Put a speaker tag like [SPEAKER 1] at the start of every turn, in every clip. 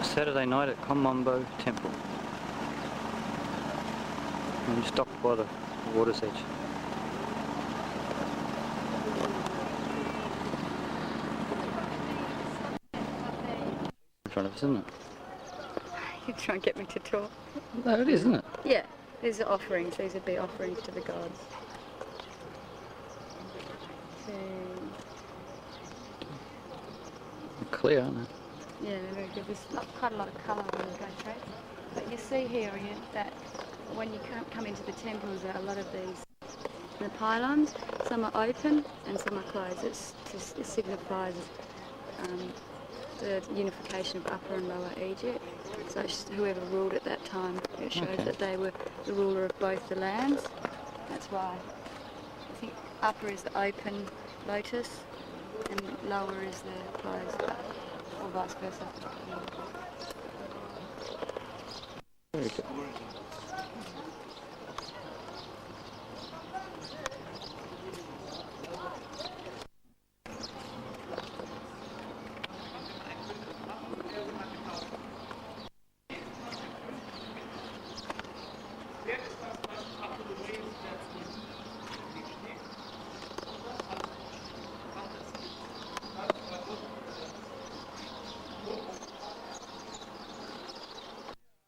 [SPEAKER 1] Saturday night at Kom Ombo Temple. And just stopped by the water's edge. In front of us, isn't it?
[SPEAKER 2] You try and get me to talk.
[SPEAKER 1] No, it is, isn't it?
[SPEAKER 2] Yeah, these are offerings. These would be offerings to the gods.
[SPEAKER 1] Clear, aren't they?
[SPEAKER 2] Yeah, they're very good. There's quite a lot of colour on the go through. But you see here that when you come into the temples, there are a lot of these the pylons. Some are open and some are closed. It signifies the unification of Upper and Lower Egypt. So whoever ruled at that time, it shows that they were the ruler of both the lands. That's why I think Upper is the open lotus and Lower is the closed, or vice versa.
[SPEAKER 1] Very good.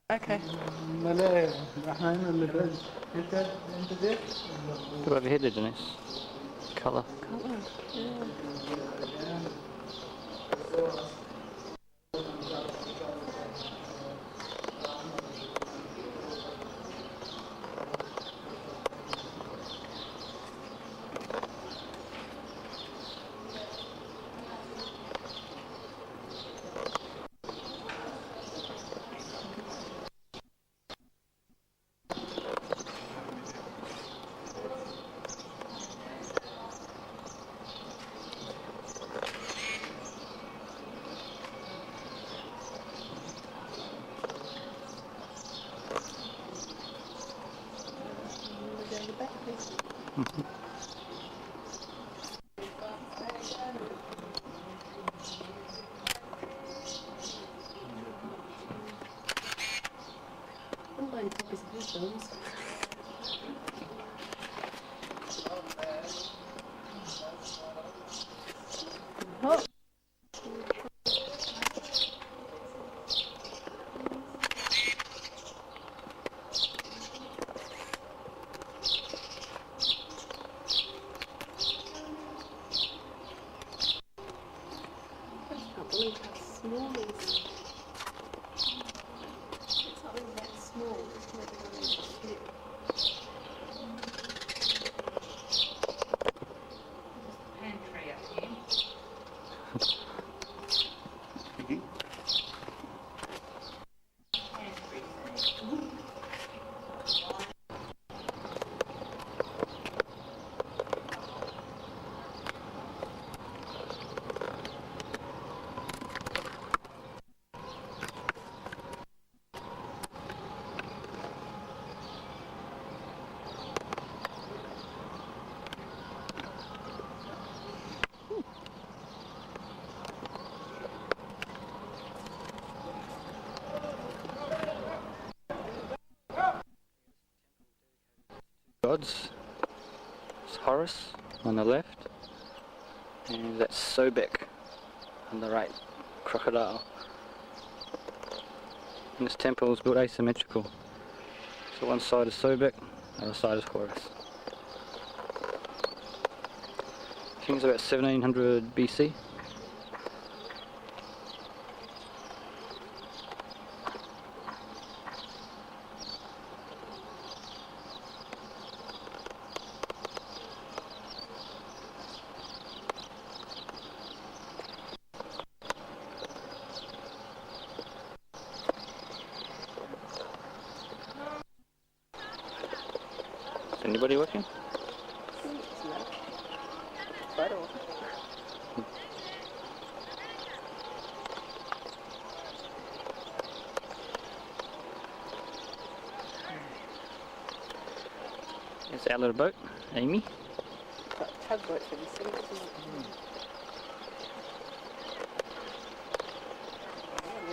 [SPEAKER 2] Okay.
[SPEAKER 1] Look over here, Denise. Colour. Gods. It's Horus on the left, and that's Sobek on the right, crocodile. And this temple is built asymmetrical. So one side is Sobek, the other side is Horus. I think it's about 1700 BC. Anybody working? It's our little boat, Amy.
[SPEAKER 2] Tugboat for the sea, isn't it?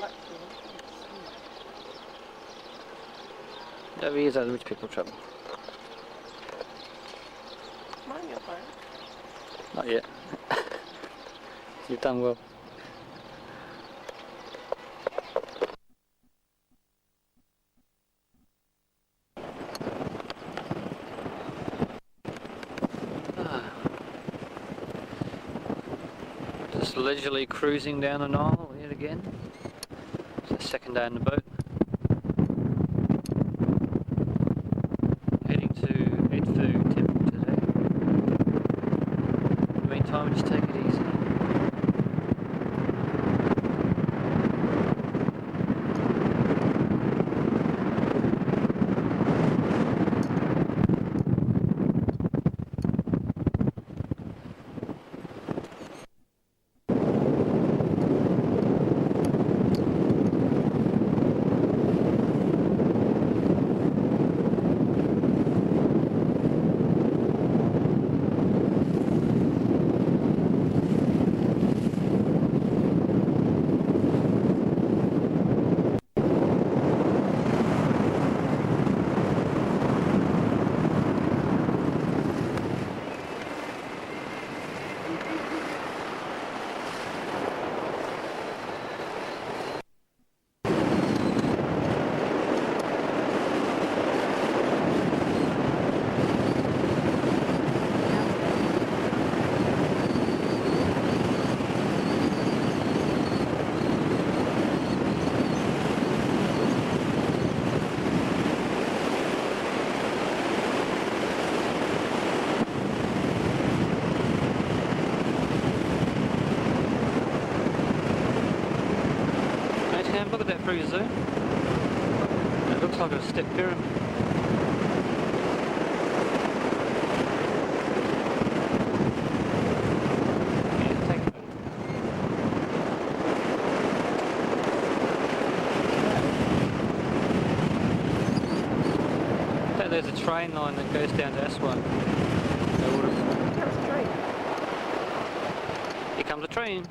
[SPEAKER 2] Lucky.
[SPEAKER 1] Over here's how the rich people travel.
[SPEAKER 3] Mind your phone.
[SPEAKER 1] Not yet. You've done well. Just leisurely cruising down the Nile yet again. It's the second day on the boat. Heading to Mt Temple today. In the meantime, just take it easy. Look at that through zoom. It looks like a step pyramid. Yeah, take it. I think there's a train line that goes down to Aswan.
[SPEAKER 3] That's a train.
[SPEAKER 1] Here comes a train.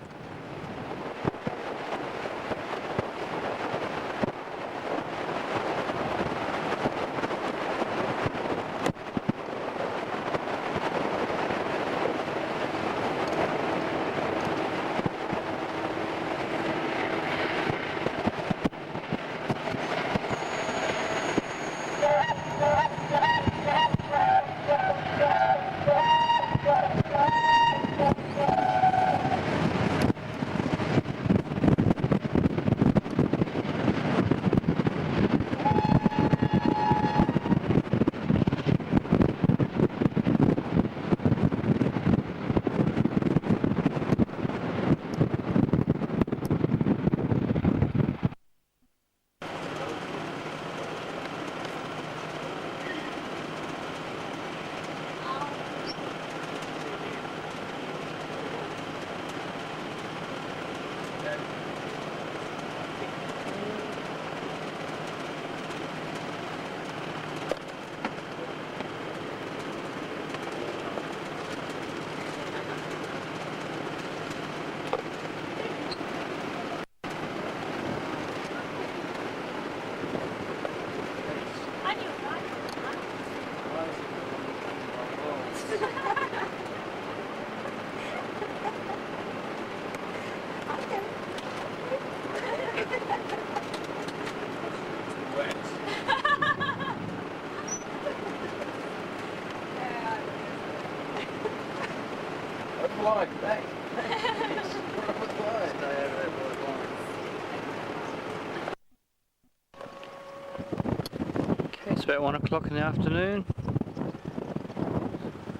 [SPEAKER 1] Okay, it's about 1 o'clock in the afternoon.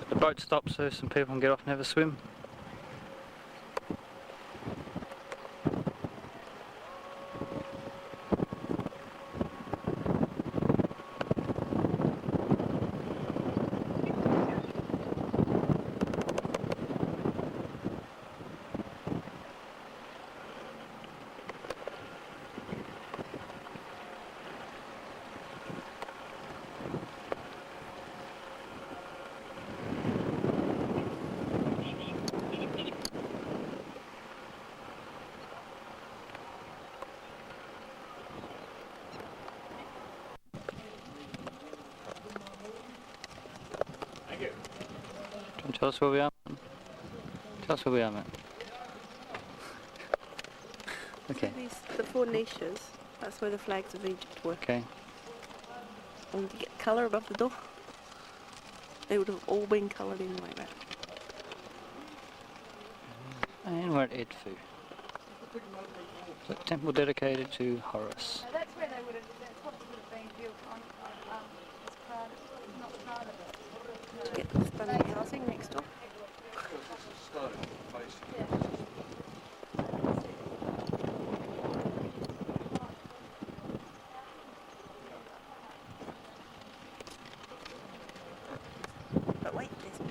[SPEAKER 1] The boat stops so some people can get off and have a swim. Tell us where we are. Tell us where we are, mate. Okay.
[SPEAKER 3] See the 4 niches, that's where the flags of Egypt were.
[SPEAKER 1] Okay.
[SPEAKER 3] And you get colour above the door. They would have all been coloured in like that.
[SPEAKER 1] And we're at Edfu. So temple dedicated to Horus.
[SPEAKER 2] Now that's where they would have, that's what would have been built on as part of, not part of it.
[SPEAKER 3] Get the stunning housing next door. But wait, there's more.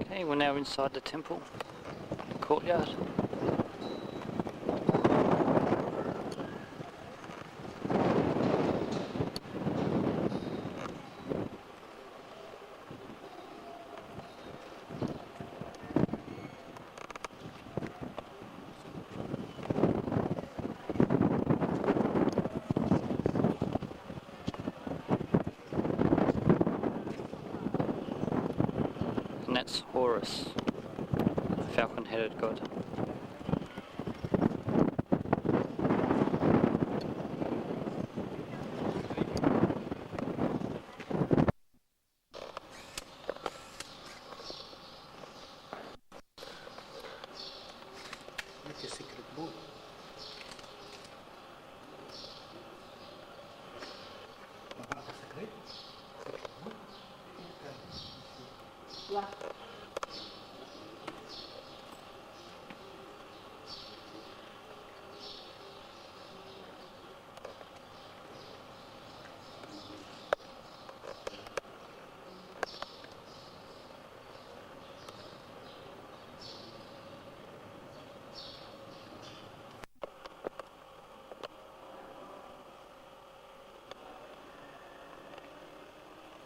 [SPEAKER 1] Okay, we're now inside the temple, the courtyard. And that's Horus, the falcon-headed god.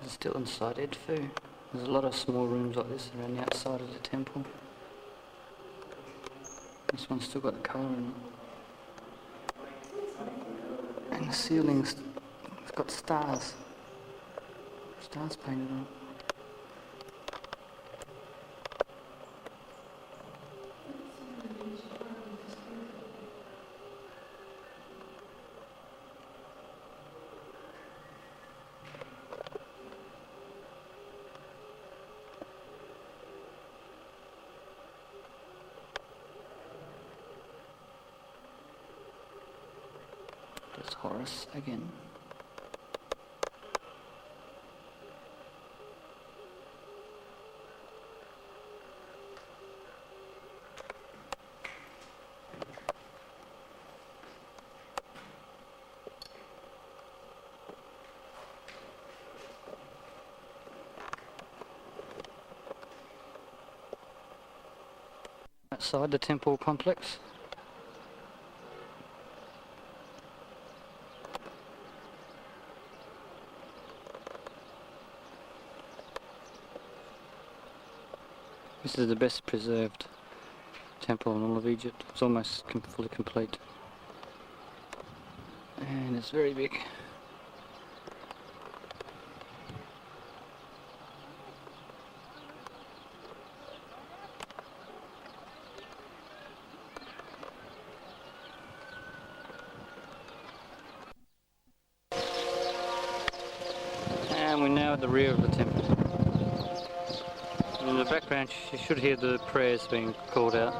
[SPEAKER 1] It's still inside Edfu. There's a lot of small rooms like this around the outside of the temple. This one's still got the colour in it. And the ceiling's it's got stars. Stars painted on it. There's Horus again. Outside the temple complex. This is the best preserved temple in all of Egypt. It's almost fully complete. And it's very big. And we're now at the rear of the temple. In the background you should hear the prayers being called out.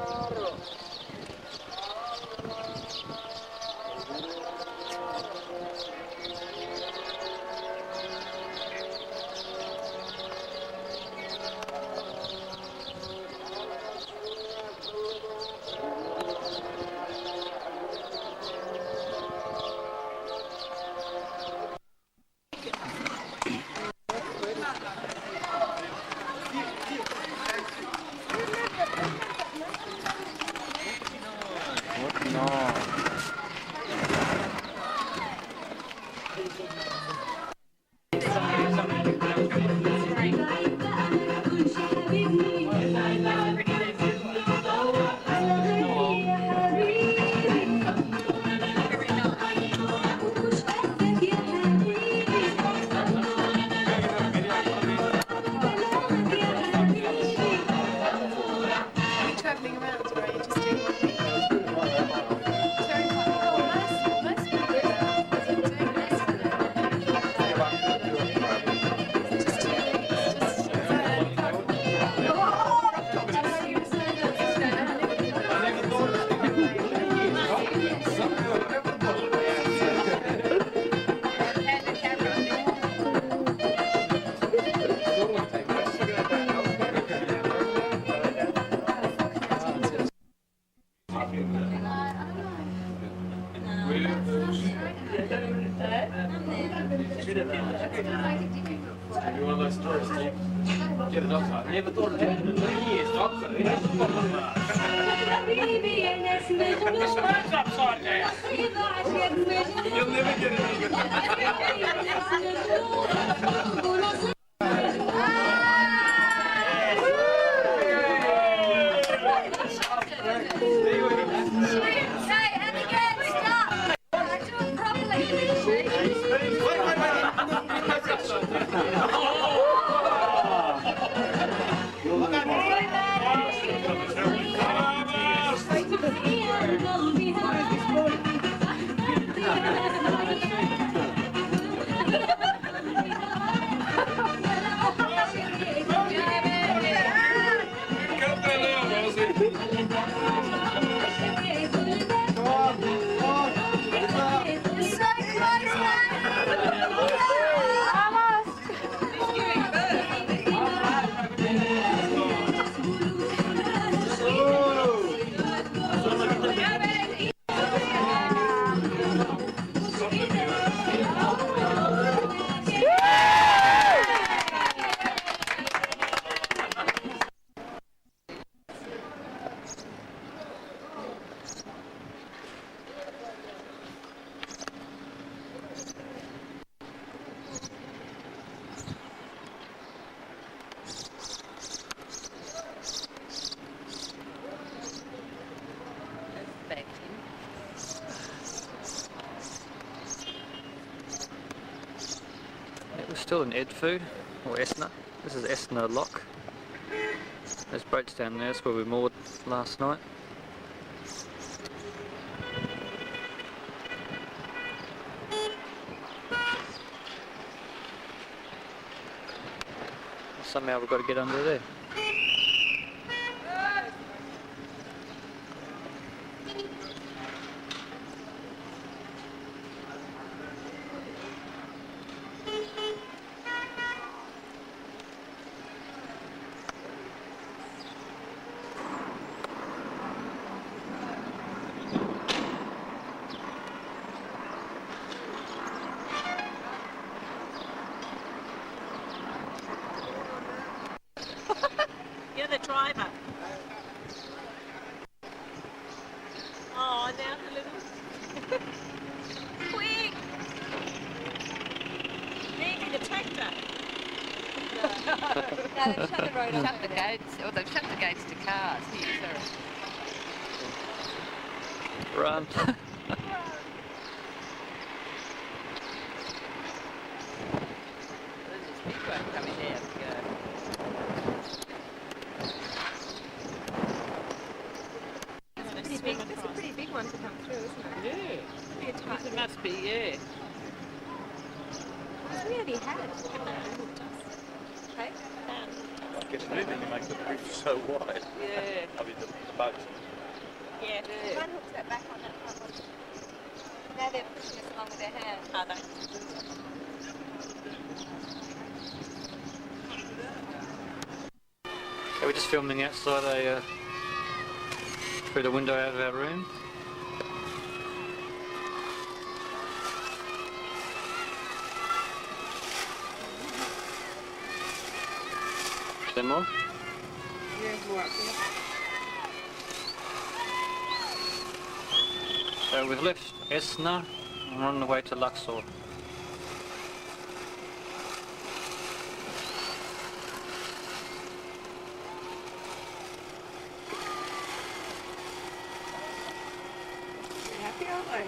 [SPEAKER 4] You're one of those tourists, Steve. Get a doctor. I never thought of doing it in 20 years, doctor. This phone's upside down. You'll never get it again.
[SPEAKER 1] We're still in Edfu, or Esna. This is Esna Lock. There's boats down there, that's where we moored last night. Somehow we've got to get under there.
[SPEAKER 3] You're the driver. Oh, down a little. Quick! Maybe the tractor.
[SPEAKER 5] No, they've shut the road off. Shut the gates, or they've shut the gates to cars. Here, sorry.
[SPEAKER 1] Run.
[SPEAKER 5] There's this big one coming down.
[SPEAKER 3] That's a pretty big one to come through, isn't it?
[SPEAKER 5] Yeah. It must be, yeah.
[SPEAKER 3] We already had it. Okay.
[SPEAKER 4] Get moving and make the bridge so wide.
[SPEAKER 5] Yeah.
[SPEAKER 4] I mean, the boat.
[SPEAKER 3] Yeah.
[SPEAKER 2] One hooks that back on that front one. Now they're pushing us along with their hands.
[SPEAKER 3] Are they?
[SPEAKER 1] Okay, we're just filming outside through the window out of our room. Is there more?
[SPEAKER 3] Yeah, more up there.
[SPEAKER 1] So we've left Esna and we're on the way to Luxor.
[SPEAKER 3] Happy, aren't they?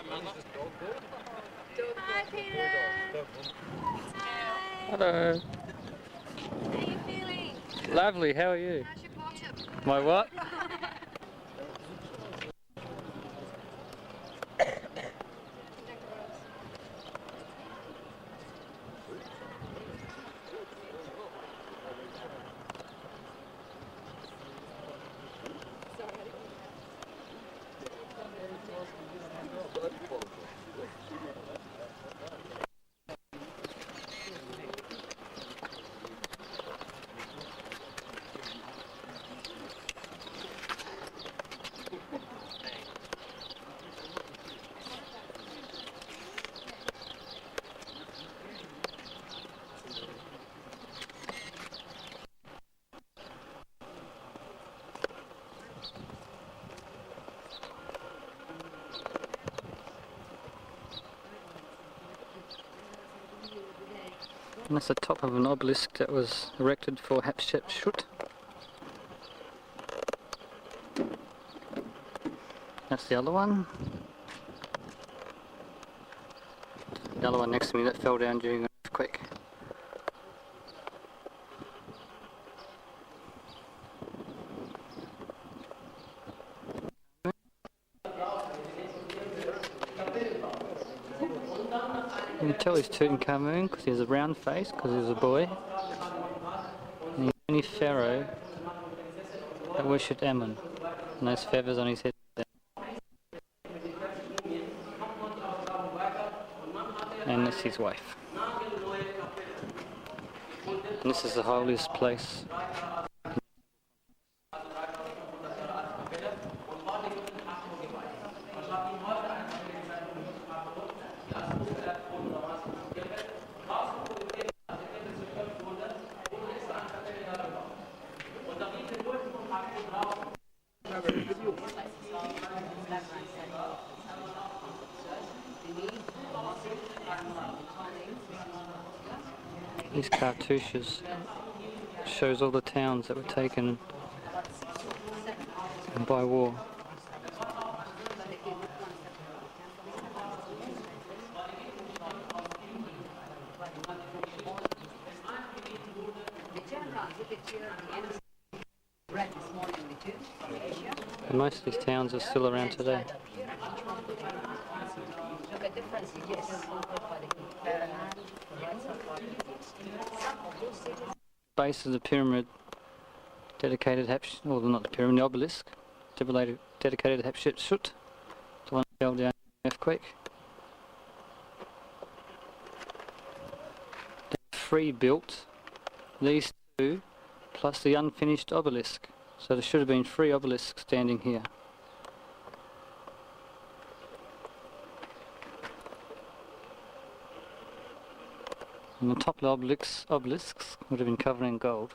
[SPEAKER 2] Hi, Peter.
[SPEAKER 1] Hello.
[SPEAKER 2] How are you feeling?
[SPEAKER 1] Lovely, how are you?
[SPEAKER 2] How's your bottom?
[SPEAKER 1] My what? And that's the top of an obelisk that was erected for Hatshepsut. That's the other one. The other one next to me that fell down during an earthquake. You can tell he's Tutankhamun because he has a round face because he was a boy. And he's the only pharaoh that worshipped Ammon. And those feathers on his head. And that's his wife. And this is the holiest place. These cartouches shows all the towns that were taken by war. And most of these towns are still around today. Base of the pyramid dedicated well, not the pyramid, the obelisk dedicated to Hatshepsut, the one that fell down in the earthquake. They free built these two plus the unfinished obelisk, so there should have been 3 obelisks standing here. And the top of the obelisks would have been covered in gold.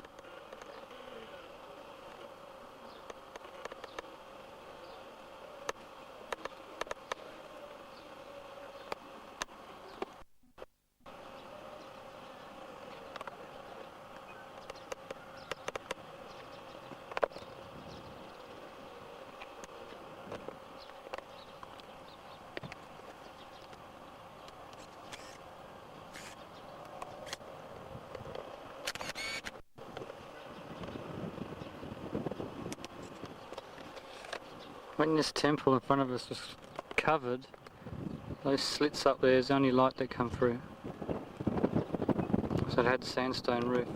[SPEAKER 1] When this temple in front of us was covered, those slits up there is the only light that come through. So it had sandstone roof.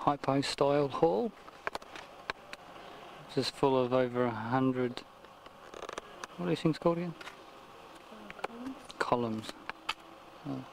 [SPEAKER 1] hypo style hall. This is full of over 100, what are these things called again? Columns. Oh.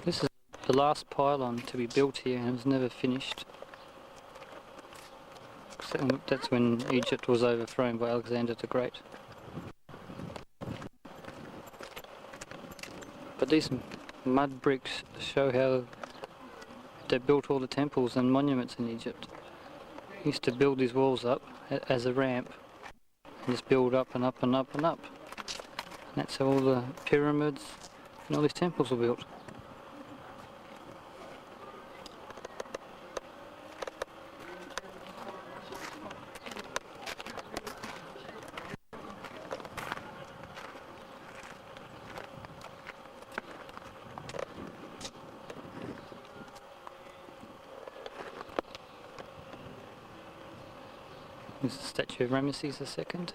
[SPEAKER 1] This is the last pylon to be built here and it was never finished. That's when Egypt was overthrown by Alexander the Great. But these mud bricks show how they built all the temples and monuments in Egypt. They used to build these walls up as a ramp and just build up and up and up and up. And that's how all the pyramids and all these temples were built. This is the statue of Ramesses II.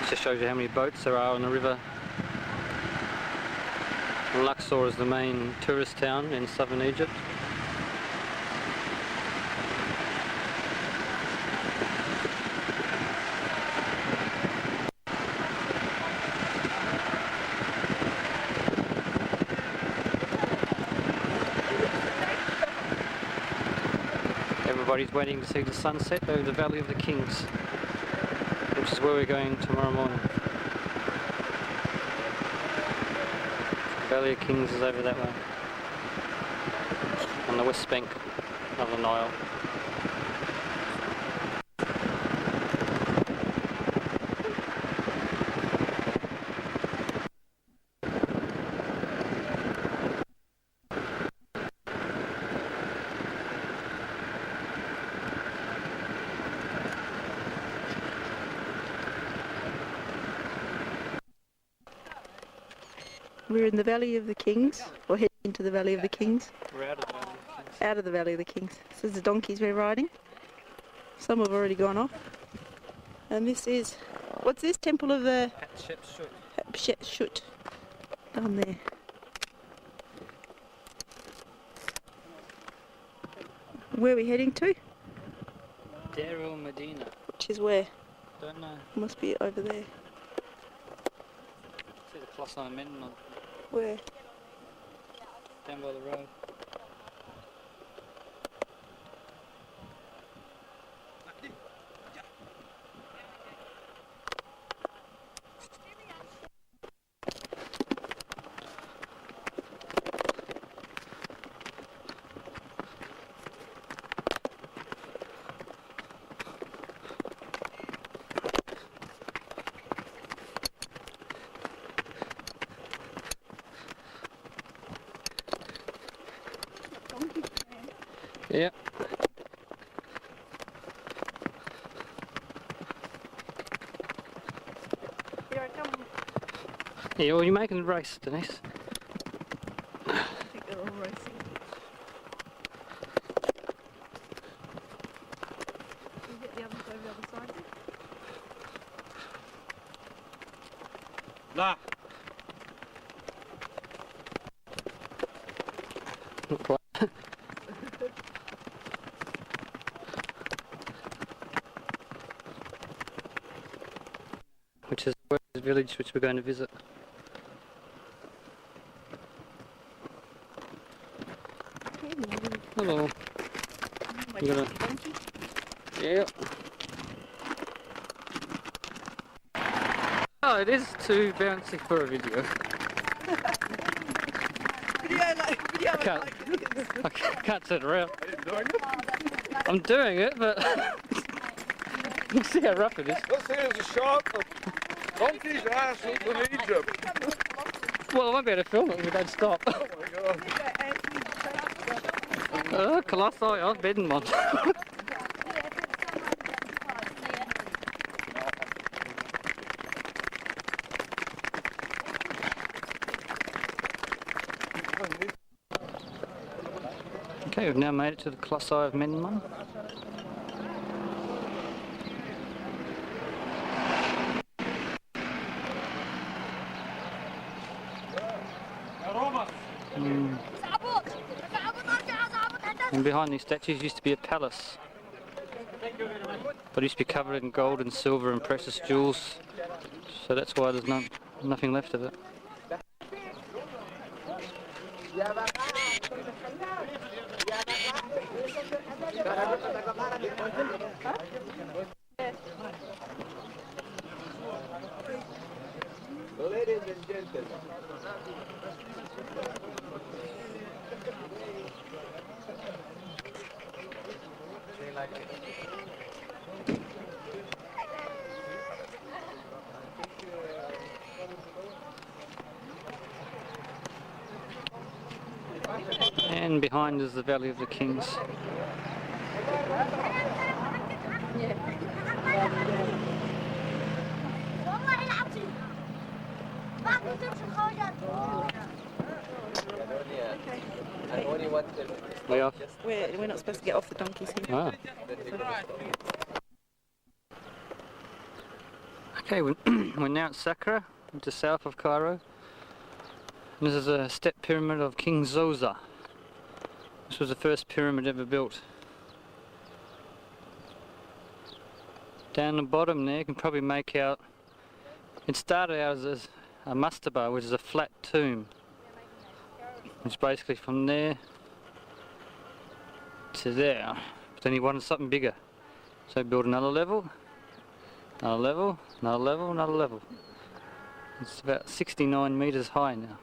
[SPEAKER 1] Just shows you how many boats there are on the river. And Luxor is the main tourist town in southern Egypt. Everybody's waiting to see the sunset over the Valley of the Kings, which is where we're going tomorrow morning. Valley of Kings is over that way, on the west bank of the Nile.
[SPEAKER 3] We're in the Valley of the Kings, or heading into the Valley of the Kings.
[SPEAKER 1] We're out of the Valley of the Kings.
[SPEAKER 3] Out of the Valley of the Kings. This is the donkeys we're riding. Some have already gone off. And this is, what's this? Temple of the Hatshepsut. Down there. Where are we heading to?
[SPEAKER 1] Deir el-Medina.
[SPEAKER 3] Which is where?
[SPEAKER 1] Don't know.
[SPEAKER 3] Must be over there.
[SPEAKER 1] See the Colossi of Memnon
[SPEAKER 3] Where?
[SPEAKER 1] down by the road. Yep.
[SPEAKER 3] Here I come.
[SPEAKER 1] Yeah, well, you're making a race, Denise.
[SPEAKER 3] I think they're all racing.
[SPEAKER 1] Not quite. Which is the village which we're going to visit. Hello. You got a... Yeah. Oh, it is too bouncy for a video. I can't turn around. I'm doing it, but you see how rough it is.
[SPEAKER 6] This here's a shot of donkey's ass in Egypt.
[SPEAKER 1] Well, I won't be able to film it if we don't stop.
[SPEAKER 6] Oh my God.
[SPEAKER 1] Colossi of Memnon. Okay, we've now made it to the Colossi of Memnon. And behind these statues used to be a palace. But it used to be covered in gold and silver and precious jewels. So that's why there's nothing left of it.
[SPEAKER 6] Ladies and gentlemen.
[SPEAKER 1] And behind is the Valley of the Kings. We off?
[SPEAKER 3] We're not supposed to get off the donkeys here.
[SPEAKER 1] Ah. Okay, we're now at Saqqara, just south of Cairo. And this is a step pyramid of King Zoser. This was the first pyramid ever built. Down the bottom there you can probably make out, it started out as a mastaba, which is a flat tomb. It's basically from there to there, but then he wanted something bigger. So he built another level, another level, another level, another level. It's about 69 meters high now.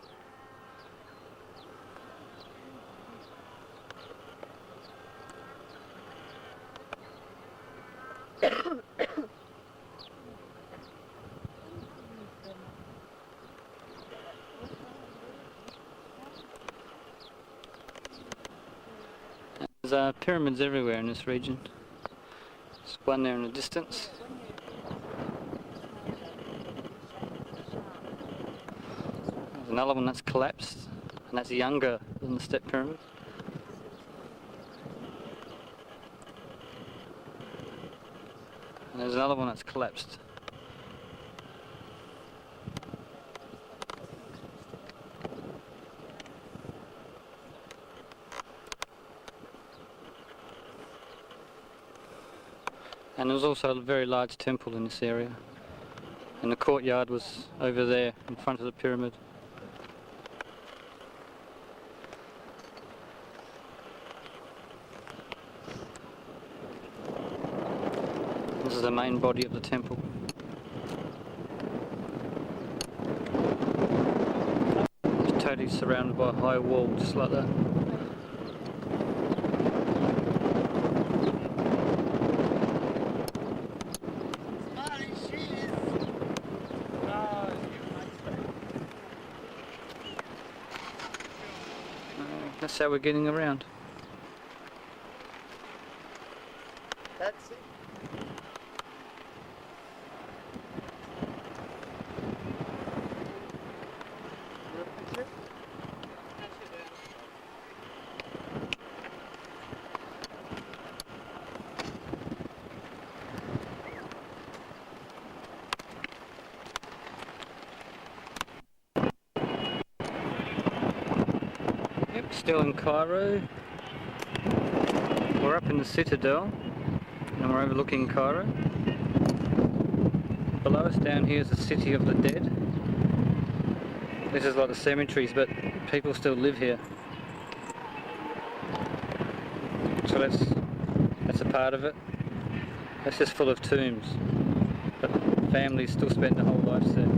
[SPEAKER 1] There's pyramids everywhere in this region. There's one there in the distance. There's another one that's collapsed, and that's younger than the step pyramid. And there's another one that's collapsed. And there was also a very large temple in this area. And the courtyard was over there in front of the pyramid. This is the main body of the temple. It's totally surrounded by a high wall, just like that. That's how we're getting around.
[SPEAKER 6] Taxi.
[SPEAKER 1] Yep. Still in Cairo. We're up in the Citadel and we're overlooking Cairo. Below us down here is the City of the Dead. This is like the cemeteries, but people still live here. So that's a part of it. That's just full of tombs. But families still spend their whole lives there.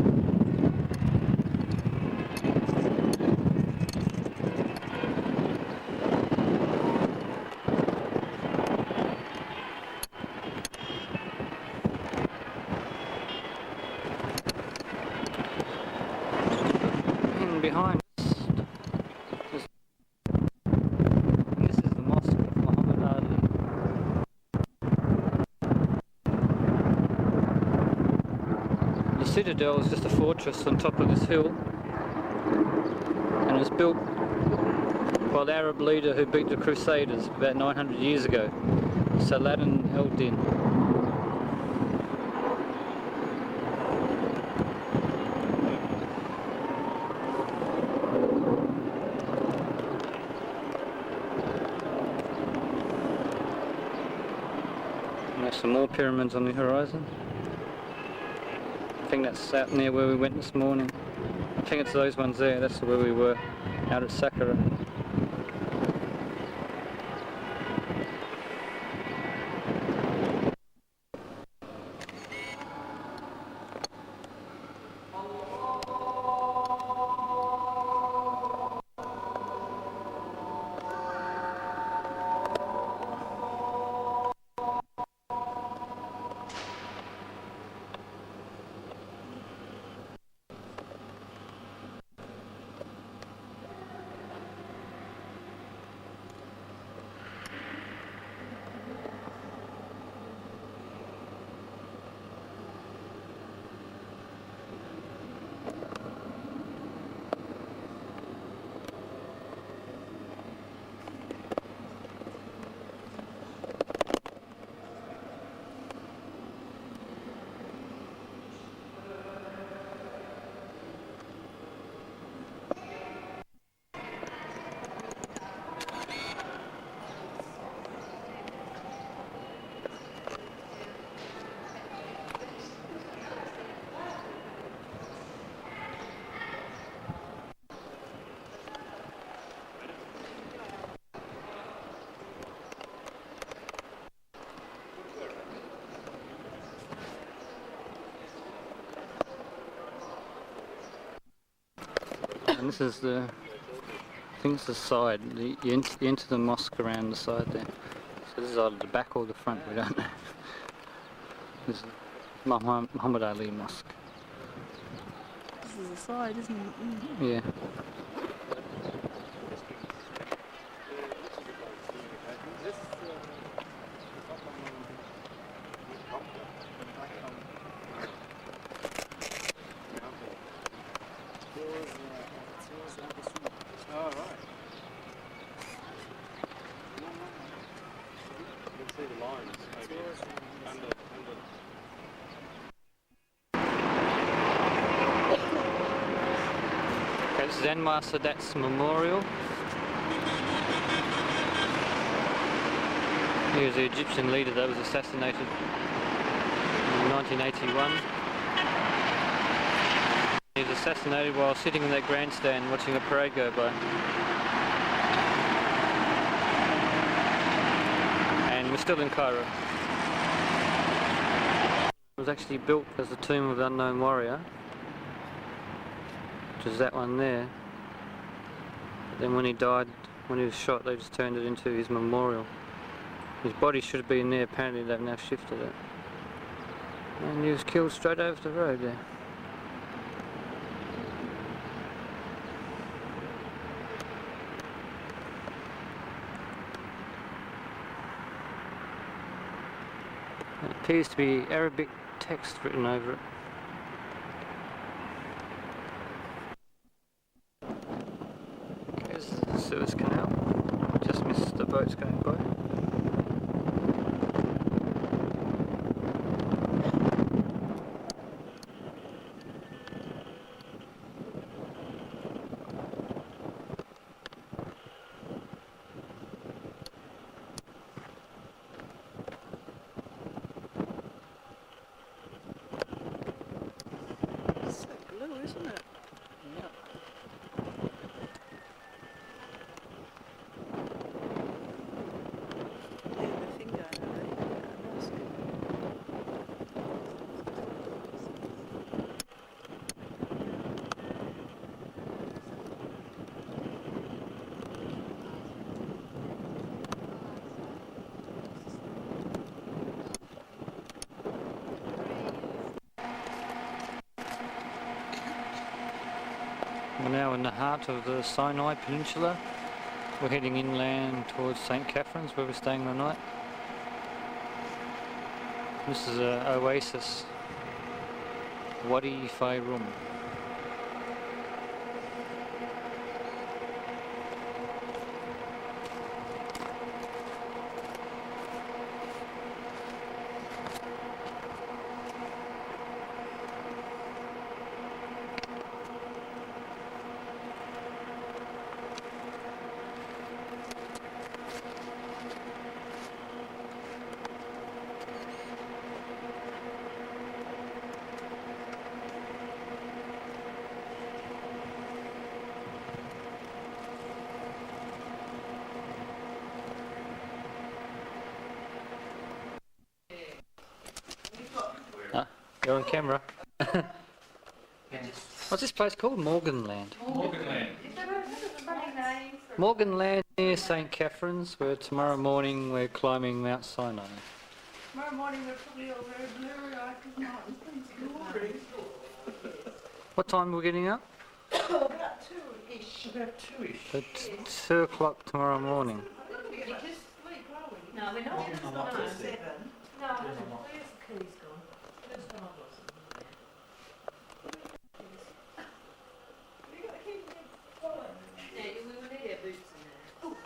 [SPEAKER 1] Behind us, and this is the Mosque of Muhammad Ali. The Citadel is just a fortress on top of this hill, and it was built by the Arab leader who beat the Crusaders about 900 years ago, Saladin al-Din. Some more pyramids on the horizon. I think that's out near where we went this morning. I think it's those ones there, that's where we were, out at Saqqara. And this is the, I think it's the side, you enter the mosque around the side there. So this is either the back or the front, we don't know. This is Muhammad Ali Mosque.
[SPEAKER 3] This is the side, isn't it?
[SPEAKER 1] Yeah. This is Anwar Sadat's memorial. He was the Egyptian leader that was assassinated in 1981. He was assassinated while sitting in that grandstand watching a parade go by. And we're still in Cairo. It was actually built as the tomb of the unknown warrior, which is that one there. But then when he died, when he was shot, they just turned it into his memorial. His body should have been there, apparently they've now shifted it. And he was killed straight over the road there. It appears to be Arabic text written over it. Here's the Suez Canal. Just missed the boats going by. We're now in the heart of the Sinai Peninsula. We're heading inland towards St Katherines, where we're staying the night. This is an oasis, Wadi Rum. You're on camera. What's this place called? Morganland.
[SPEAKER 4] Morganland.
[SPEAKER 1] Morganland near St Katherines, where tomorrow morning we're climbing Mt Sinai.
[SPEAKER 3] Tomorrow morning they're probably all very blurry-eyed because mountains.
[SPEAKER 1] What time are we getting up?
[SPEAKER 3] About 2-ish.
[SPEAKER 4] About 2-ish.
[SPEAKER 1] At 2 o'clock tomorrow morning.
[SPEAKER 3] You just sleep, are we?
[SPEAKER 7] No, we're not.
[SPEAKER 4] I'm up to 7.
[SPEAKER 7] No, where's the keys gone? Where's the keys? Yeah, we will need our boots in there.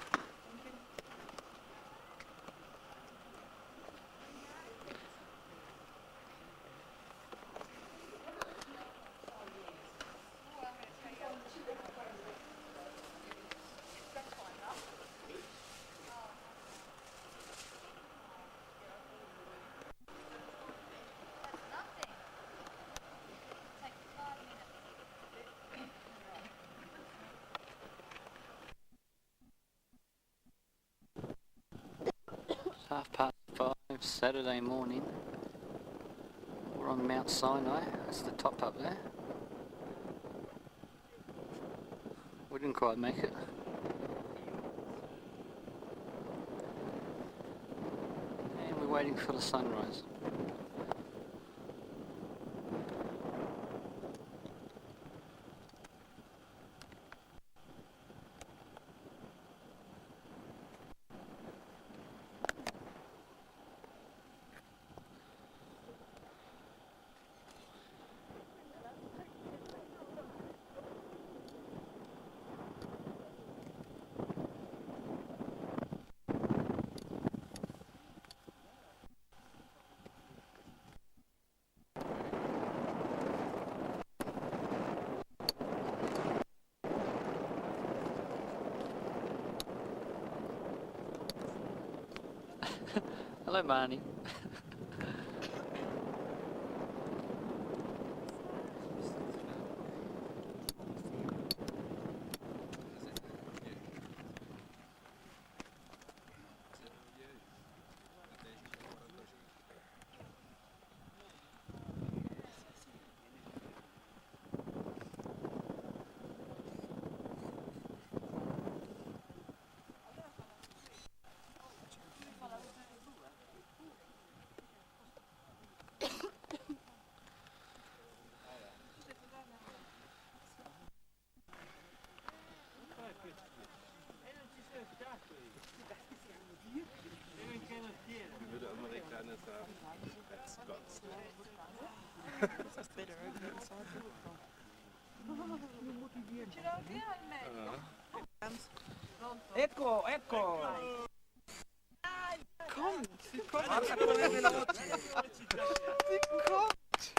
[SPEAKER 1] It's 5:30 Saturday morning. We're on Mt Sinai. That's the top up there. We didn't quite make it. And we're waiting for the sunrise. Hello, Marnie.
[SPEAKER 6] Ecco, ecco!
[SPEAKER 3] Kommt, sie kommt.
[SPEAKER 6] Sie kommt!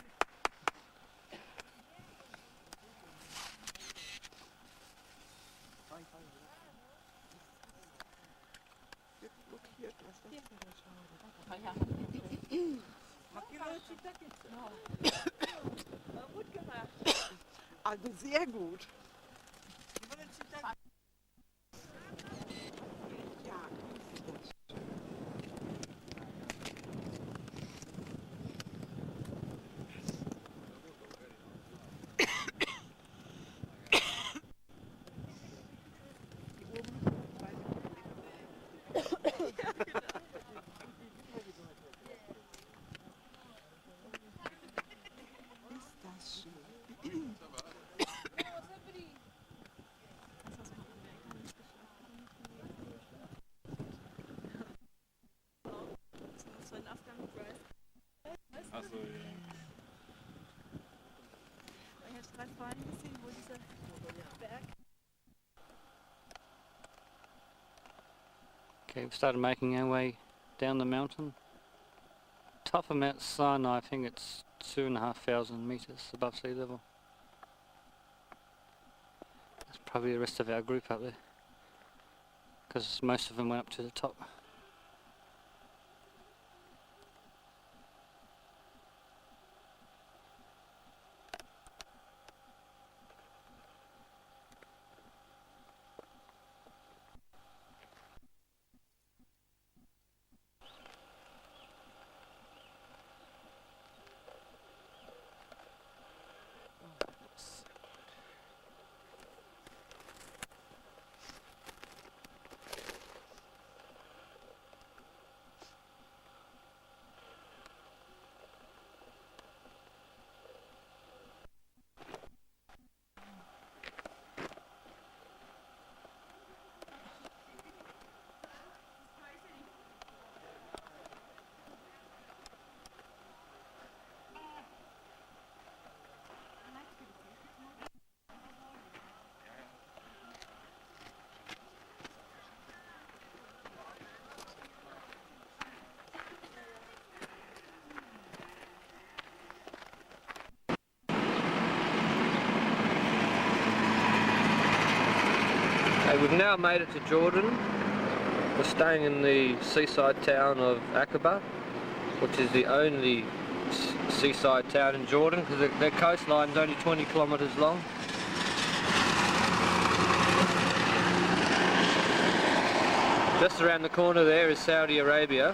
[SPEAKER 3] Gut gemacht. Also sehr gut.
[SPEAKER 1] Okay, we've started making our way down the mountain. Top of Mt Sinai, I think it's 2,500 metres above sea level. That's probably the rest of our group up there, because most of them went up to the top.
[SPEAKER 4] We've now made it to Jordan. We're staying in the seaside town of Aqaba, which is the only seaside town in Jordan, because their coastline is only 20 kilometres long. Just around the corner there is Saudi Arabia.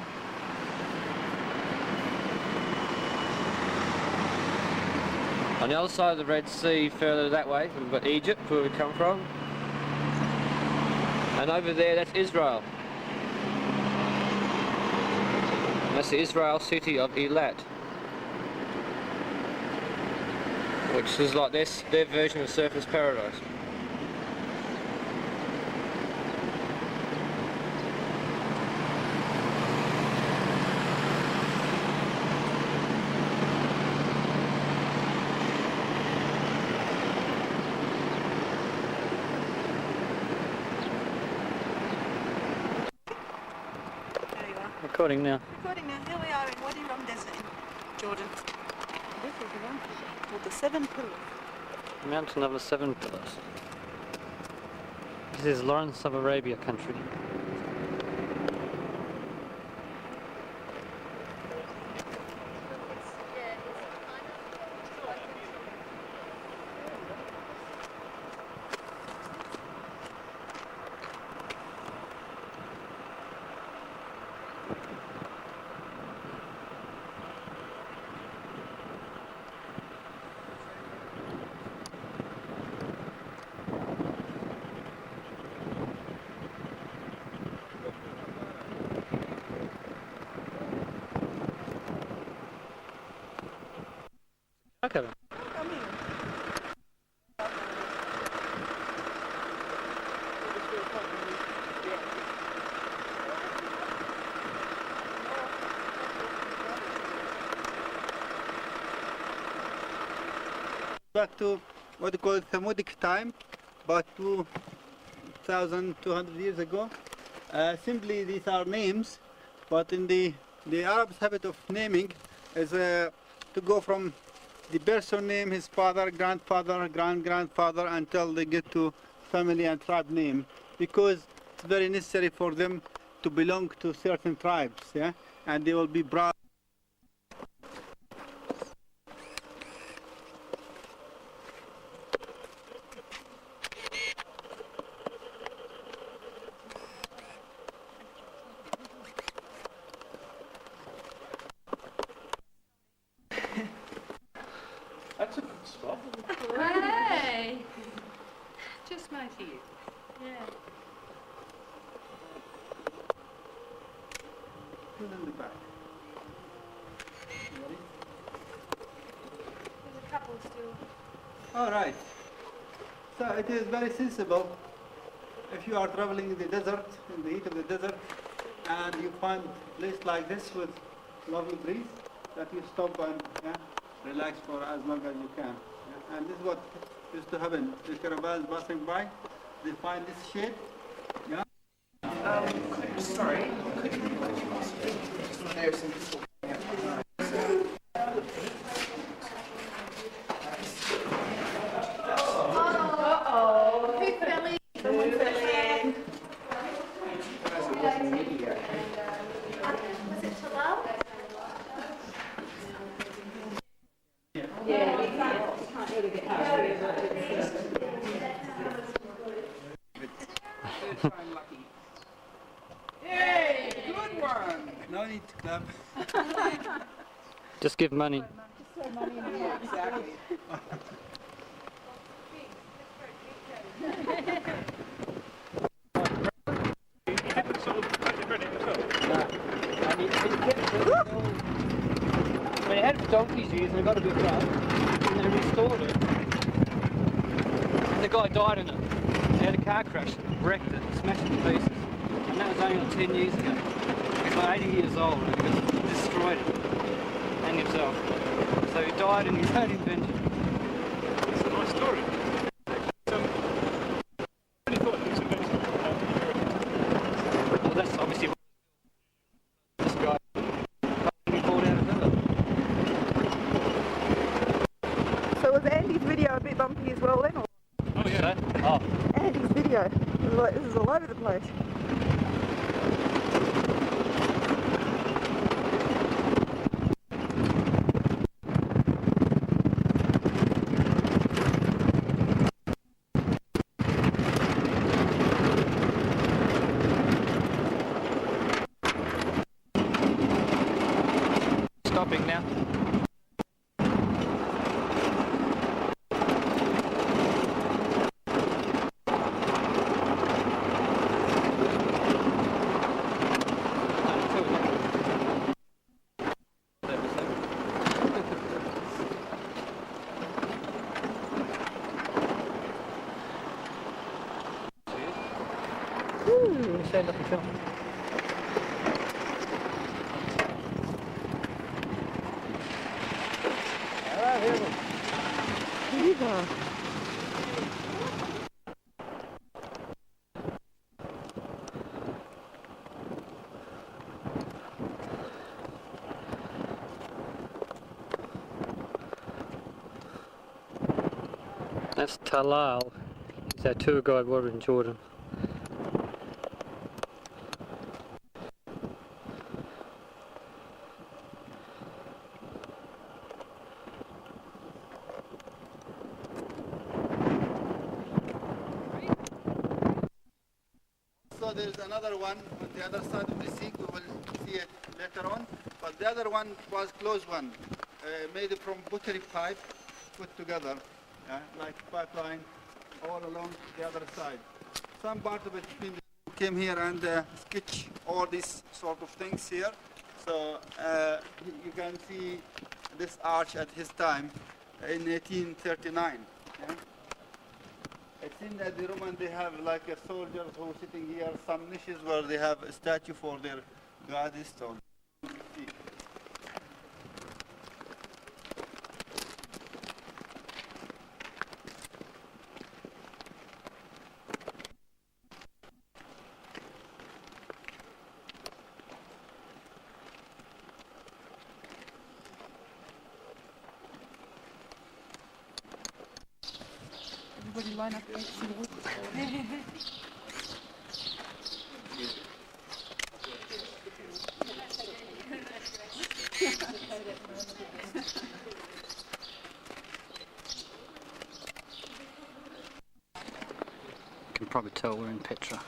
[SPEAKER 4] On the other side of the Red Sea, further that way, we've got Egypt, where we come from. And over there, that's Israel. And that's the Israel city of Eilat, which is like their version of Surfer's Paradise.
[SPEAKER 1] Recording now.
[SPEAKER 3] Recording now. Here we are in Wadi Rum Desert in Jordan. This is the one called the Seven Pillars.
[SPEAKER 1] Mountain of the Seven Pillars. This is Lawrence of Arabia country. Okay.
[SPEAKER 6] Back to what they call Thamudic time, about 2,200 years ago. Simply these are names, but in the Arab's habit of naming is to go from the person name, his father, grandfather, grandfather, until they get to family and tribe name, because it's very necessary for them to belong to certain tribes, yeah, and they will be proud.
[SPEAKER 4] That's a good spot.
[SPEAKER 5] Hey! Just nice of you. Yeah.
[SPEAKER 6] Fill in the back.
[SPEAKER 2] There's a couple still.
[SPEAKER 6] All right. So it is very sensible if you are traveling in the desert, in the heat of the desert, and you find a place like this with lovely breeze, that you stop and relax for as long as you can. Yeah? And this is what used to happen. The caravans passing by, they find this shade. Yeah.
[SPEAKER 8] Sorry, could you possibly just know some people Yay! Good one!
[SPEAKER 6] No need to clap.
[SPEAKER 1] Just give money.
[SPEAKER 8] Exactly.
[SPEAKER 1] They had it for donkey's years and they got a bit rough and they restored it. And the guy died in it. He had a car crash, wrecked it, smashed it to pieces. And that was only like 10 years ago. He's like 80 years old and he just destroyed it and himself. So he died in his own invention.
[SPEAKER 9] It's a nice story. I really thought it was invented.
[SPEAKER 1] Well, that's obviously what this guy pulled out of it.
[SPEAKER 3] So was Andy's video a bit bumpy as well then? Or?
[SPEAKER 9] Oh yeah.
[SPEAKER 1] Oh.
[SPEAKER 3] Andy's video. It was like, this is all over the place.
[SPEAKER 1] Stopping now. Stand up and film.
[SPEAKER 3] Viva.
[SPEAKER 1] That's Talal. He's our tour guide water in Jordan.
[SPEAKER 6] So there's another one on the other side of the sea. We will see it later on. But the other one was closed one, made from buttery pipe put together, like pipeline all along the other side. Some part of it came here and sketch all these sort of things here. So you can see this arch at his time in 1839. Yeah? It seems that the Roman, they have like a soldier who sitting here, some niches where they have a statue for their goddess. So
[SPEAKER 3] Everybody line up against the wall.
[SPEAKER 1] You can probably tell we're in Petra.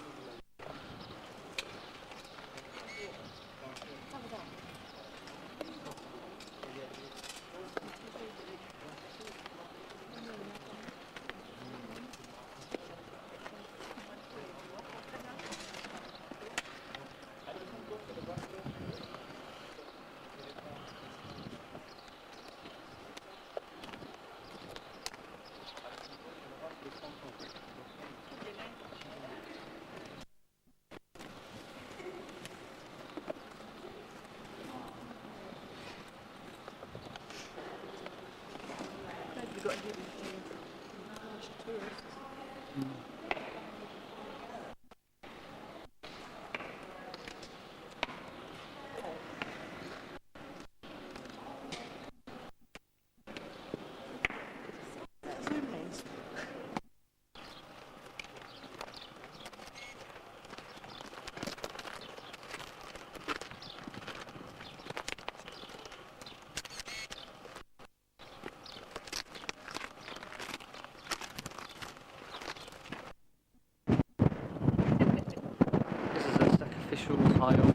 [SPEAKER 1] high altar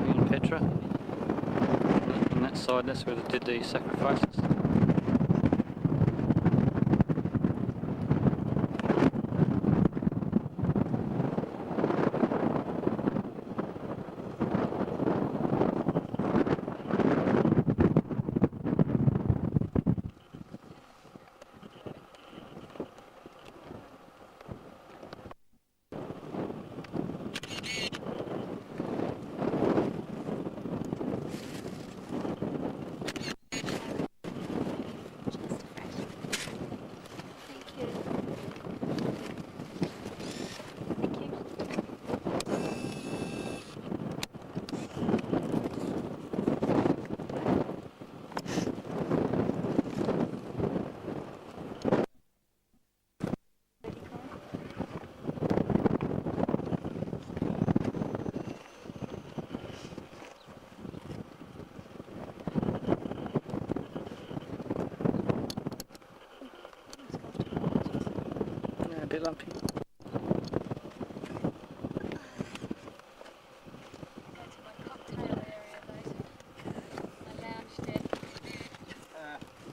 [SPEAKER 1] in Petra. On that side, that's where they did the sacrifices. A bit lumpy.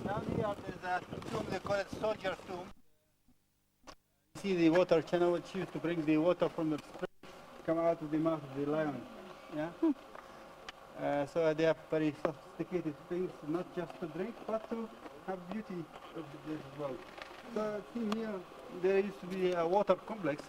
[SPEAKER 6] Down here there's a tomb, they call it Soldier's Tomb. You see the water channel which used to bring the water from the spring, come out of the mouth of the lion. Yeah? So they have very sophisticated things, not just to drink, but to have beauty of the place as well. So in here, there used to be a water complex.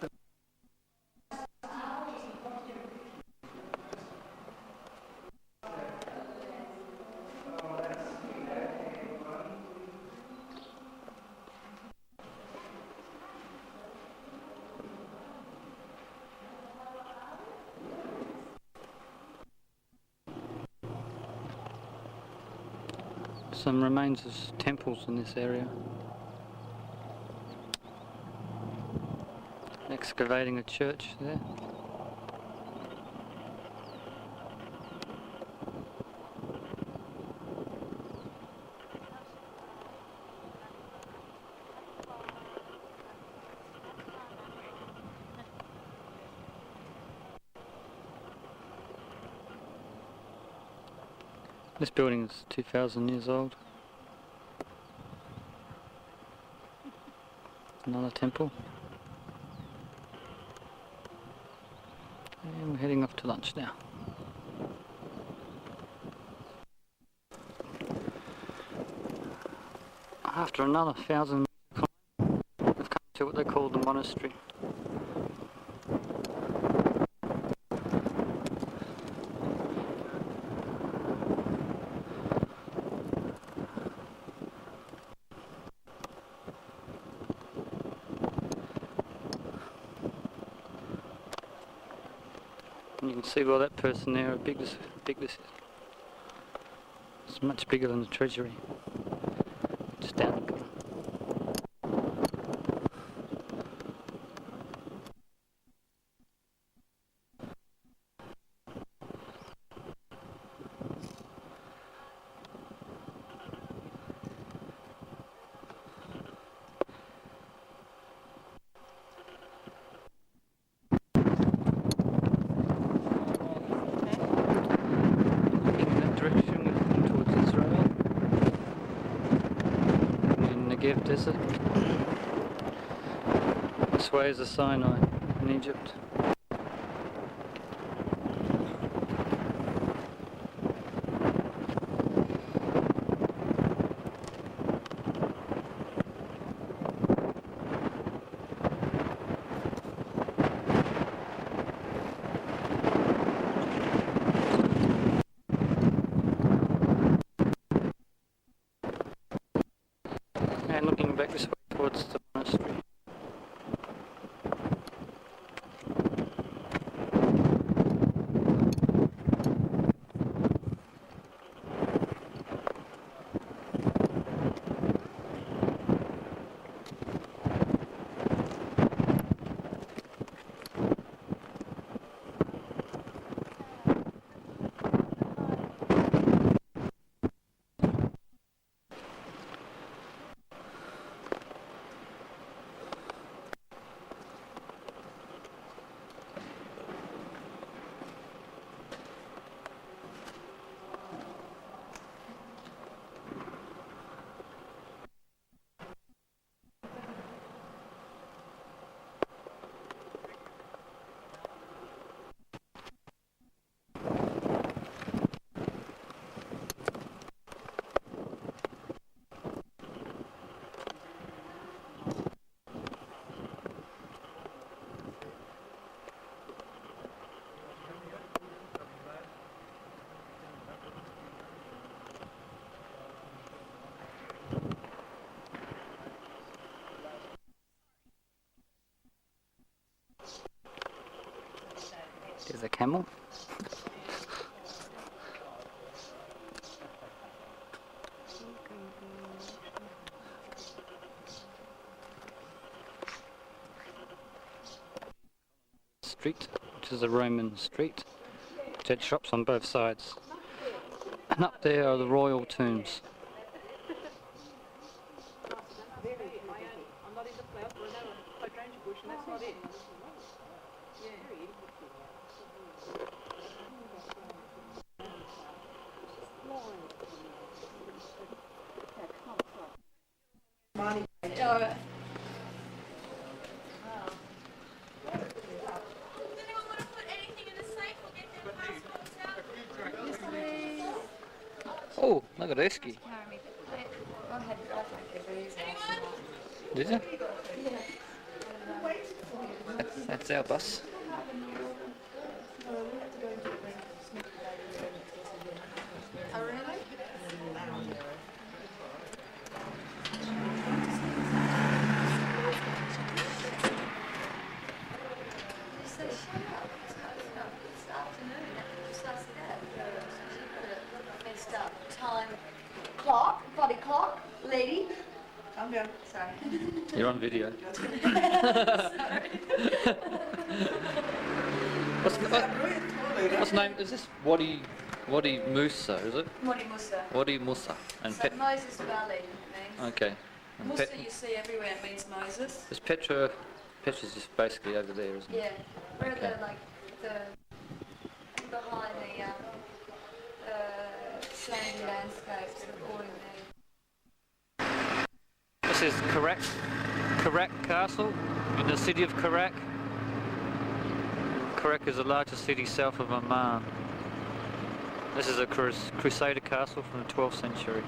[SPEAKER 1] Some remains of temples in this area. Excavating a church there. This building is 2,000 years old. Another temple. And we're heading off to lunch now. After another 1,000 climb, we've come to what they call the monastery. And you can see, well, that person there, how big this is. It's much bigger than the treasury. Just down the corner. Negev Desert. This way is the Sinai in Egypt. And looking back this way towards the monastery. There's a camel. Street, which is a Roman street, which had shops on both sides. And up there are the royal tombs. Oh, look at Esky. Did you? That's our bus.
[SPEAKER 2] Oh, really? Time clock, body clock, lady. Calm down. Sorry.
[SPEAKER 1] You're on video. What's the name? Is this Wadi Musa, is it?
[SPEAKER 2] Wadi Musa.
[SPEAKER 1] Wadi Musa. And
[SPEAKER 2] So Moses Valley it means.
[SPEAKER 1] okay. And
[SPEAKER 2] Musa you see everywhere, it means Moses.
[SPEAKER 1] is Petra's just basically over there, isn't it?
[SPEAKER 2] Yeah. We're
[SPEAKER 1] Okay.
[SPEAKER 2] behind the sandy landscapes of all in there.
[SPEAKER 1] This is Karak Castle in the city of Karak. Karak is the largest city south of Amman. This is a Crusader castle from the 12th century.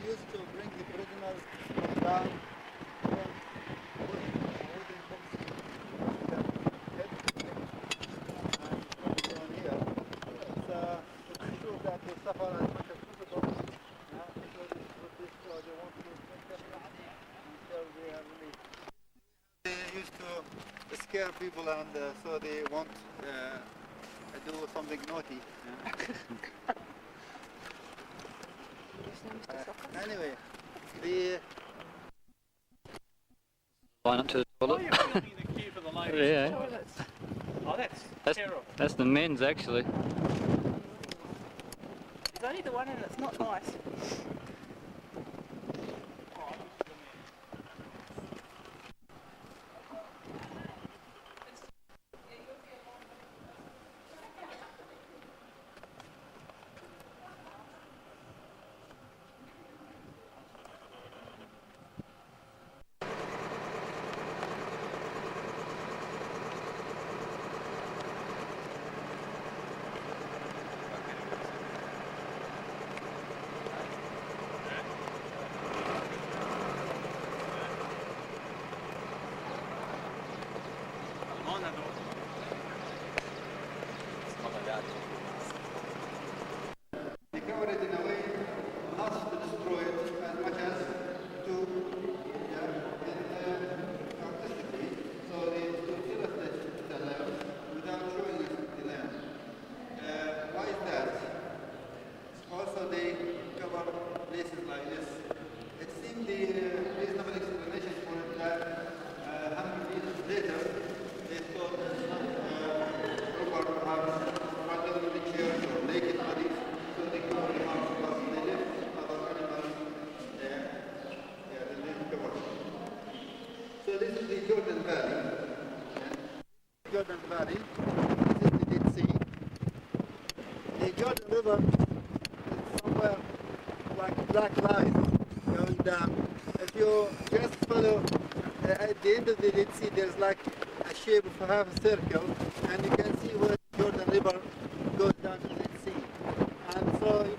[SPEAKER 6] Used to bring the prisoners from down They used to scare people, and so they won't do something naughty. Anyway, the
[SPEAKER 1] Line up to the
[SPEAKER 9] Oh,
[SPEAKER 1] toilet.
[SPEAKER 9] you're filming the queue for the ladies'
[SPEAKER 1] Yeah.
[SPEAKER 9] toilets. Oh,
[SPEAKER 1] That's
[SPEAKER 9] terrible.
[SPEAKER 1] that's the men's actually.
[SPEAKER 3] There's only the one and it's not nice.
[SPEAKER 6] They cover it in a way not to destroy it as much as to artistically, so they still illustrate the land without showing us the land. Why is that? Also they cover places like this. It seems the reasonable explanation for it that 100 years later they thought it's not proper to have rather than the chairs or naked bodies, so they cover the house because they live other animals there. Yeah, they live covered. So this is the Jordan Valley. Jordan Valley. This is the Dead Sea. The Jordan River is somewhere like black line going down. If you just follow at the end of the Dead Sea, there's like a shape of half a circle, and you can see where the Jordan River goes down to the Dead Sea. And so you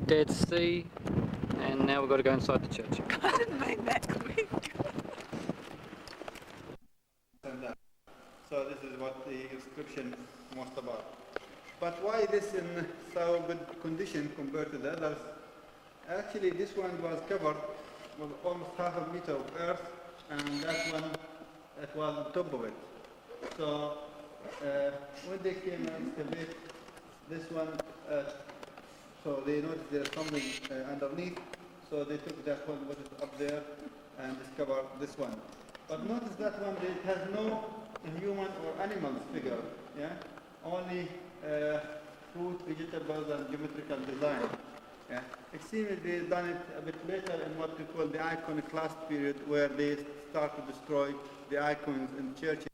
[SPEAKER 1] Dead Sea, and now we've got to go inside the church.
[SPEAKER 3] I didn't mean that quick.
[SPEAKER 6] So this is what the inscription most about. But why this in so good condition compared to the others? Actually, this one was covered with almost half a meter of earth, and that one that was on top of it. So when they came and excavate this one, so they noticed there's something underneath. So they took that one, put it up there, and discovered this one. But notice that one, it has no human or animals figure, yeah? Only fruit, vegetables, and geometrical design. Yeah? It seems they've done it a bit later in what we call the iconoclast period, where they start to destroy the icons in churches.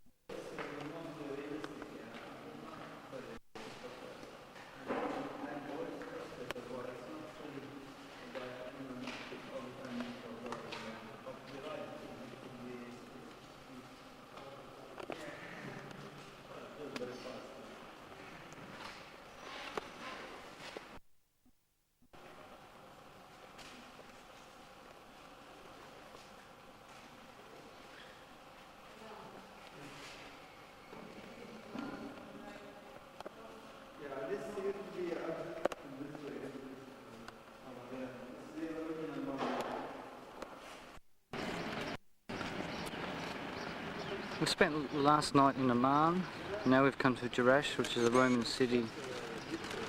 [SPEAKER 1] We spent last night in Amman. Now we've come to Jeresh, which is a Roman city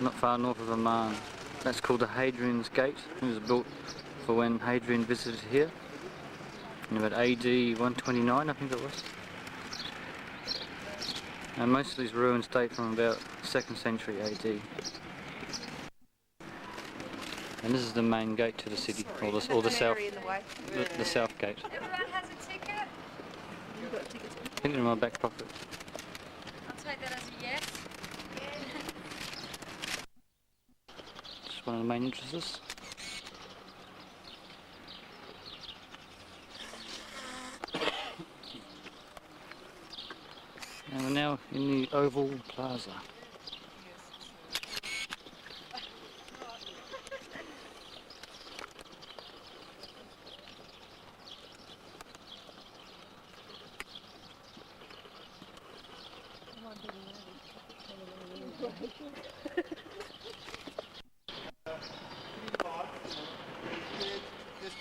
[SPEAKER 1] not far north of Amman. That's called the Hadrian's Gate. It was built for when Hadrian visited here in about AD 129, I think it was. And most of these ruins date from about 2nd century AD. And this is the main gate to the city, or the south, the south gate.
[SPEAKER 2] Everyone has a ticket?
[SPEAKER 1] I think they're in my back pocket.
[SPEAKER 2] I'll take that as a yes.
[SPEAKER 1] Just one of the main entrances. And we're now in the Oval Plaza.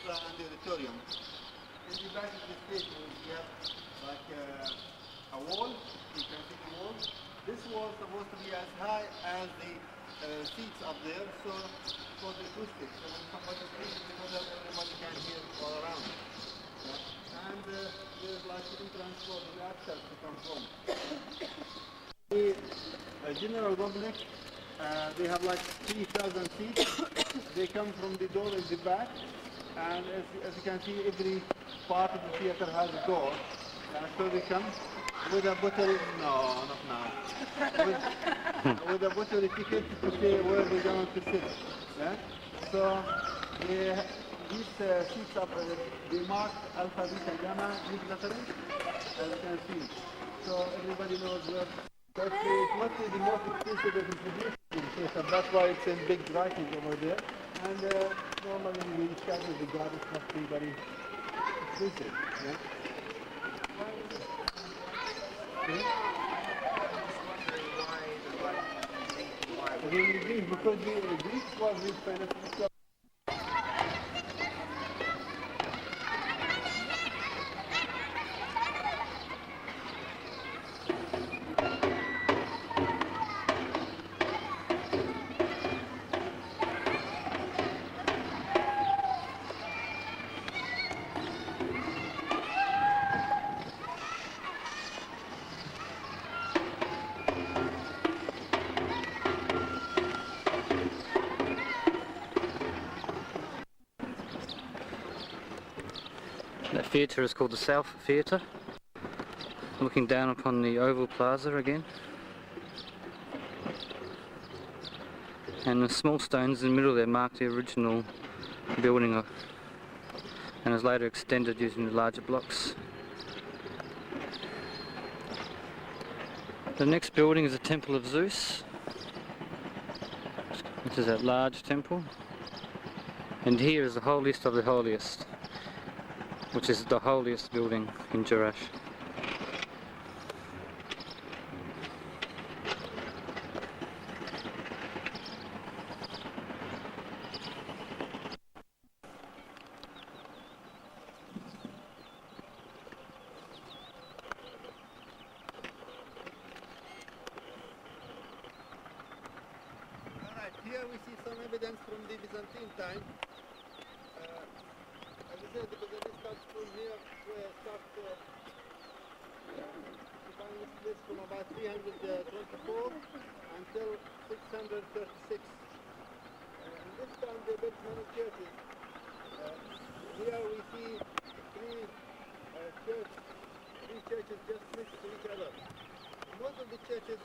[SPEAKER 6] And the auditorium. In the back of the stage, we have like a wall. You can see the wall. This wall is supposed to be as high as the seats up there, so for the acoustics. So when somebody speaks, everybody can hear all around. Yeah. And there's like an entrance for the access to come from. The general complex, they have like 3,000 seats. They come from the door in the back. And as you can see, every part of the theater has a door. So they come with a bottle, no, not now. With a bottle ticket to say where they're going to sit. Yeah? So these seats are they marked Alpha, Beta, Gamma, Mt Katherines, as you can see. So everybody knows where. But it's not the most expensive of information, that's why it's in big writing over there. And normally we start with the God, it's not very expensive. Yeah? Because the Greeks was this kind of
[SPEAKER 1] That theatre is called the South Theatre. Looking down upon the Oval Plaza again. And the small stones in the middle there mark the original building and is later extended using the larger blocks. The next building is the Temple of Zeus, which is that large temple. And here is the holiest of the holiest, which is the holiest building in Jeresh.
[SPEAKER 6] Here we see some evidence from the Byzantine time. As I said, the Byzantine starts from here, starts to find this place from about 324 until 636. In this time they built many churches. Here we see three churches just next to each other. Most of the churches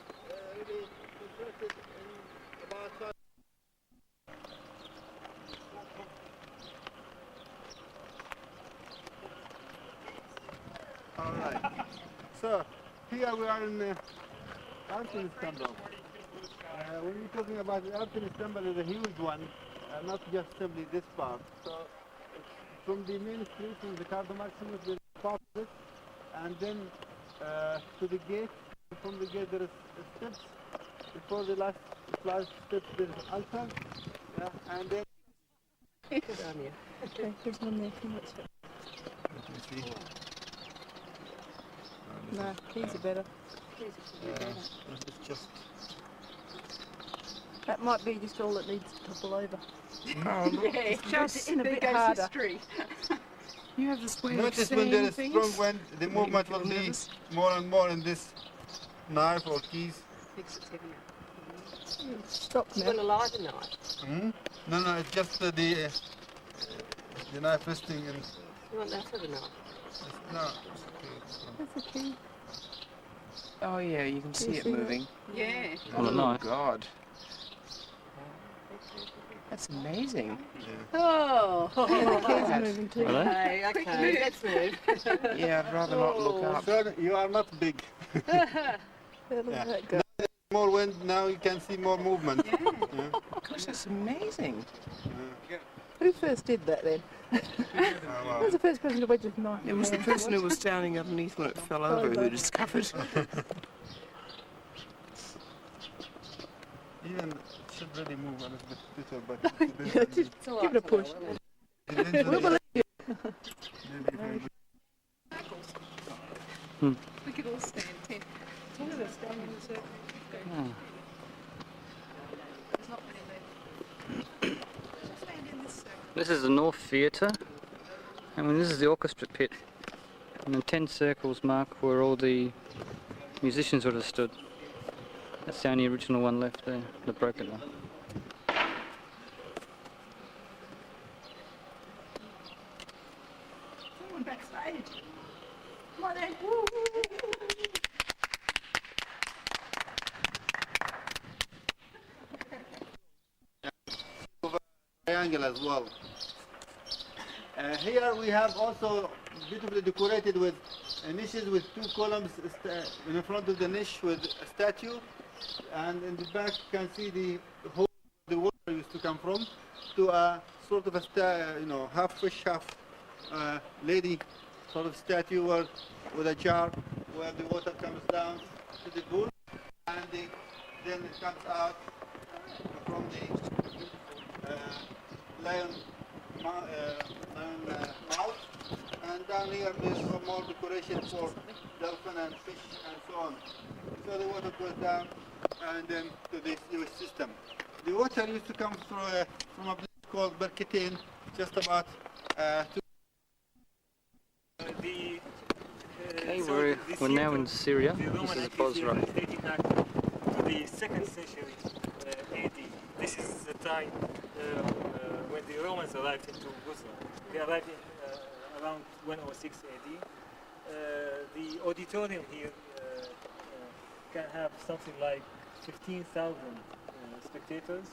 [SPEAKER 6] really constructed in about 5. Alright, so here we are in Artemis Temple. When we're talking about the Artemis Temple, is a huge one, not just simply this part. So from the main street, from the Cardo Maximus, there is part of it, and then to the gate. From the gate there is steps. Before the last steps there is altar, and then.
[SPEAKER 3] Okay, there's one there.
[SPEAKER 6] Let me see.
[SPEAKER 3] No, these are better.
[SPEAKER 6] It's just.
[SPEAKER 3] That might be just all that needs to topple over.
[SPEAKER 5] Yeah,
[SPEAKER 3] Just in a bit harder.
[SPEAKER 5] history.
[SPEAKER 8] You have this way
[SPEAKER 6] Notice
[SPEAKER 8] of
[SPEAKER 6] when there is
[SPEAKER 8] saying
[SPEAKER 6] strong
[SPEAKER 8] things.
[SPEAKER 6] wind, the movement will be
[SPEAKER 8] nervous.
[SPEAKER 6] more and more in this knife or keys.
[SPEAKER 3] Stop
[SPEAKER 5] You're
[SPEAKER 3] now.
[SPEAKER 5] going to lie tonight.
[SPEAKER 6] No, it's just the knife resting in.
[SPEAKER 5] You want that for the night?
[SPEAKER 6] No.
[SPEAKER 3] That's a key.
[SPEAKER 8] Oh yeah, you can see
[SPEAKER 3] you
[SPEAKER 8] it
[SPEAKER 3] see that?
[SPEAKER 8] moving.
[SPEAKER 5] Yeah.
[SPEAKER 1] On a
[SPEAKER 8] Oh
[SPEAKER 1] knife.
[SPEAKER 8] God. That's amazing.
[SPEAKER 5] Oh.
[SPEAKER 3] The keys are moving too.
[SPEAKER 1] Are they?
[SPEAKER 5] Okay, let's move.
[SPEAKER 8] Yeah, I'd rather not look up.
[SPEAKER 6] Sir, you are not big.
[SPEAKER 3] Yeah, look
[SPEAKER 6] Yeah.
[SPEAKER 3] at that go.
[SPEAKER 6] More wind, now you can see more movement. Yeah.
[SPEAKER 8] Gosh, that's amazing.
[SPEAKER 3] Who first did that then? Who was the first person to wedge a knife?
[SPEAKER 8] It was the person who was standing underneath when it fell over who discovered.
[SPEAKER 6] Even it should really move a little bit better, but it
[SPEAKER 3] Yeah,
[SPEAKER 6] depends
[SPEAKER 3] just
[SPEAKER 5] It's all
[SPEAKER 3] give it a
[SPEAKER 5] right for
[SPEAKER 3] push.
[SPEAKER 5] now, isn't it?
[SPEAKER 6] on the-
[SPEAKER 3] We'll believe you.
[SPEAKER 6] maybe
[SPEAKER 5] We could all stand 10.
[SPEAKER 3] Look at us standing in the circle.
[SPEAKER 1] Ah.
[SPEAKER 5] There's not many left. Stand in this circle.
[SPEAKER 1] This is the North Theatre. I mean, this is the orchestra pit. And the 10 circles mark where all the musicians would have stood. That's the only original one left there, the broken one.
[SPEAKER 3] Someone backstage. Come on then. Woo, woo, woo, woo.
[SPEAKER 6] triangle as well. Here we have also beautifully decorated with niches with two columns in the front of the niche with a statue, and in the back you can see the hole the water used to come from to a sort of a half fish, half lady sort of statue with a jar where the water comes down to the pool, and then it comes out from the lion mouth, and down here there's some more decoration for dolphin and fish and so on. So the water goes down and then to this sewage system. The water used to come through from a place called Berketain, just about
[SPEAKER 1] Okay, we're now in Syria. This is Bosra.
[SPEAKER 9] Dating back to the 2nd century AD. This is the time when the Romans arrived into Bosra. They arrived in, around 106 AD. The auditorium here can have something like 15,000 spectators,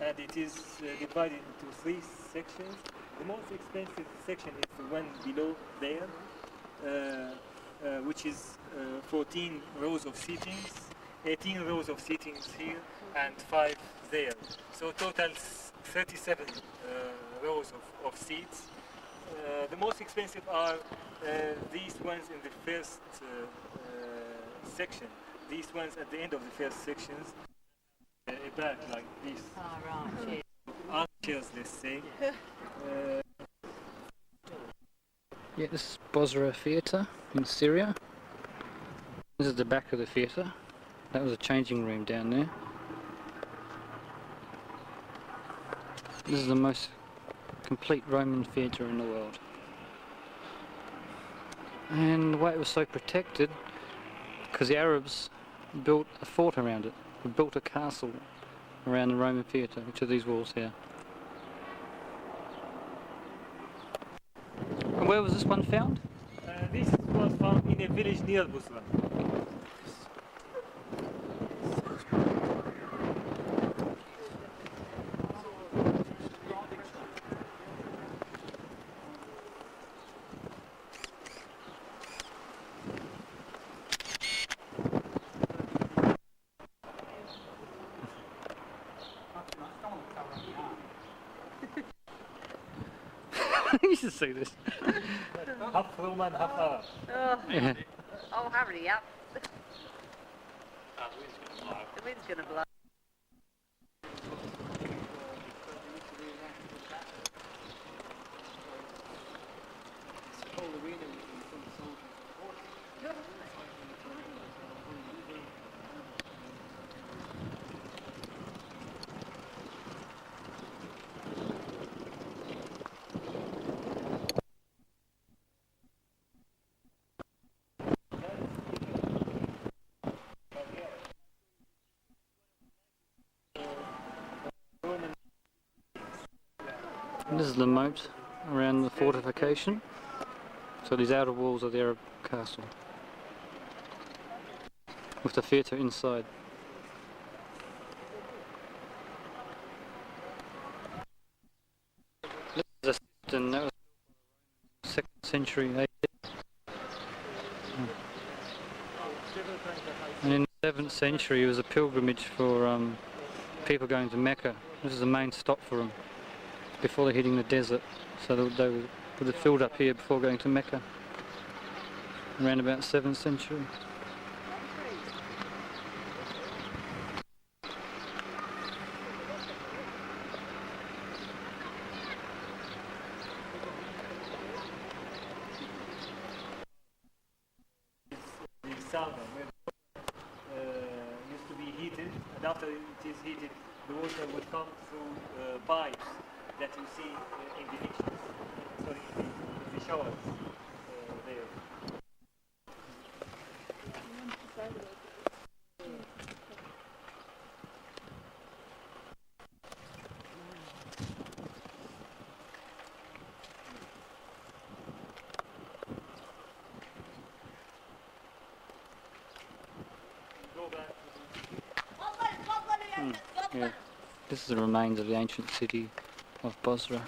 [SPEAKER 9] and it is divided into 3 sections. The most expensive section is the one below there, which is 14 rows of seatings, 18 rows of seatings here, and 5 there. So total 37 rows of seats. The most expensive are these ones in the first section. These ones at the end of the first sections. A bag like this.
[SPEAKER 5] Oh, right.
[SPEAKER 9] Armchairs, let's say.
[SPEAKER 1] Yeah, this is Bosra Theatre in Syria. This is the back of the theatre. That was a changing room down there. This is the most complete Roman theatre in the world. And the way it was so protected, because the Arabs built a fort around it. They built a castle around the Roman theatre, which are these walls here. And where was this one found?
[SPEAKER 9] This was found in a village near Bosra.
[SPEAKER 1] You should see this.
[SPEAKER 9] Half Roman, half Arab.
[SPEAKER 1] Yeah.
[SPEAKER 5] Oh, hurry up. The wind's going to blow.
[SPEAKER 1] And this is the moat around the fortification. So these outer walls are the Arab castle, with the theatre inside. This is a cistern that was 2nd century AD. And in the 7th century it was a pilgrimage for people going to Mecca. This is the main stop for them before they're hitting the desert. So they would have filled up here before going to Mecca, around about 7th century.
[SPEAKER 9] The sauna used to be heated, and after it is heated, the water would come through pipes that you see in the niches, sorry, in the showers there. Go back.
[SPEAKER 1] Yeah. This is the remains of the ancient city of Bosra.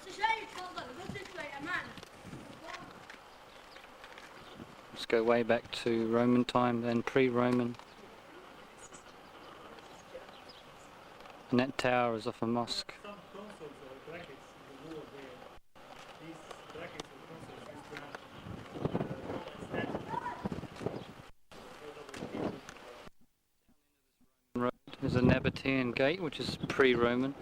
[SPEAKER 1] Let's go way back to Roman time, then pre-Roman. And that tower is off a mosque.
[SPEAKER 9] Some consoles or brackets in the wall there. These brackets or consoles used to
[SPEAKER 1] Road. There's a Nabatean gate, which is pre-Roman.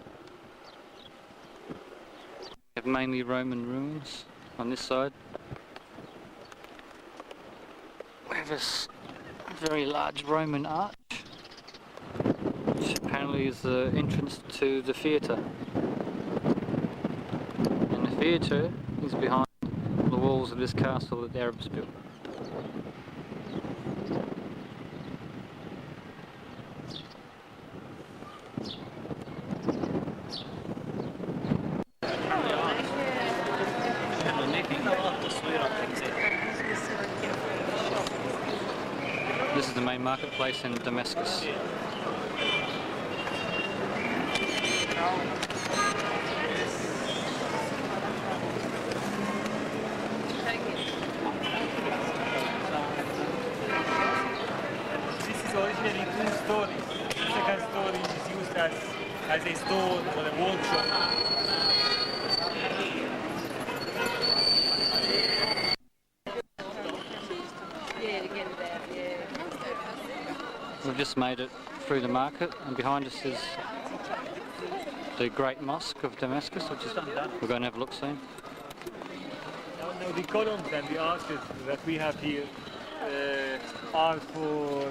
[SPEAKER 1] We have mainly Roman ruins on this side. We have this very large Roman arch, which apparently is the entrance to the theatre. And the theatre is behind the walls of this castle that the Arabs built. This is the main marketplace in Damascus.
[SPEAKER 9] This is originally 2 stories. The second story is used as a store or a workshop.
[SPEAKER 1] We've just made it through the market, and behind us is the Great Mosque of Damascus, which is we're going to have a look soon.
[SPEAKER 9] Now the columns and the arches that we have here are for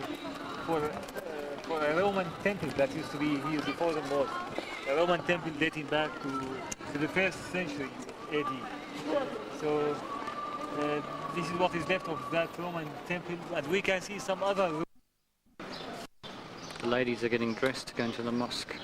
[SPEAKER 9] a Roman temple that used to be here before the mosque. A Roman temple dating back to the 1st century AD. So this is what is left of that Roman temple, and we can see some other.
[SPEAKER 1] The ladies are getting dressed to go into the mosque.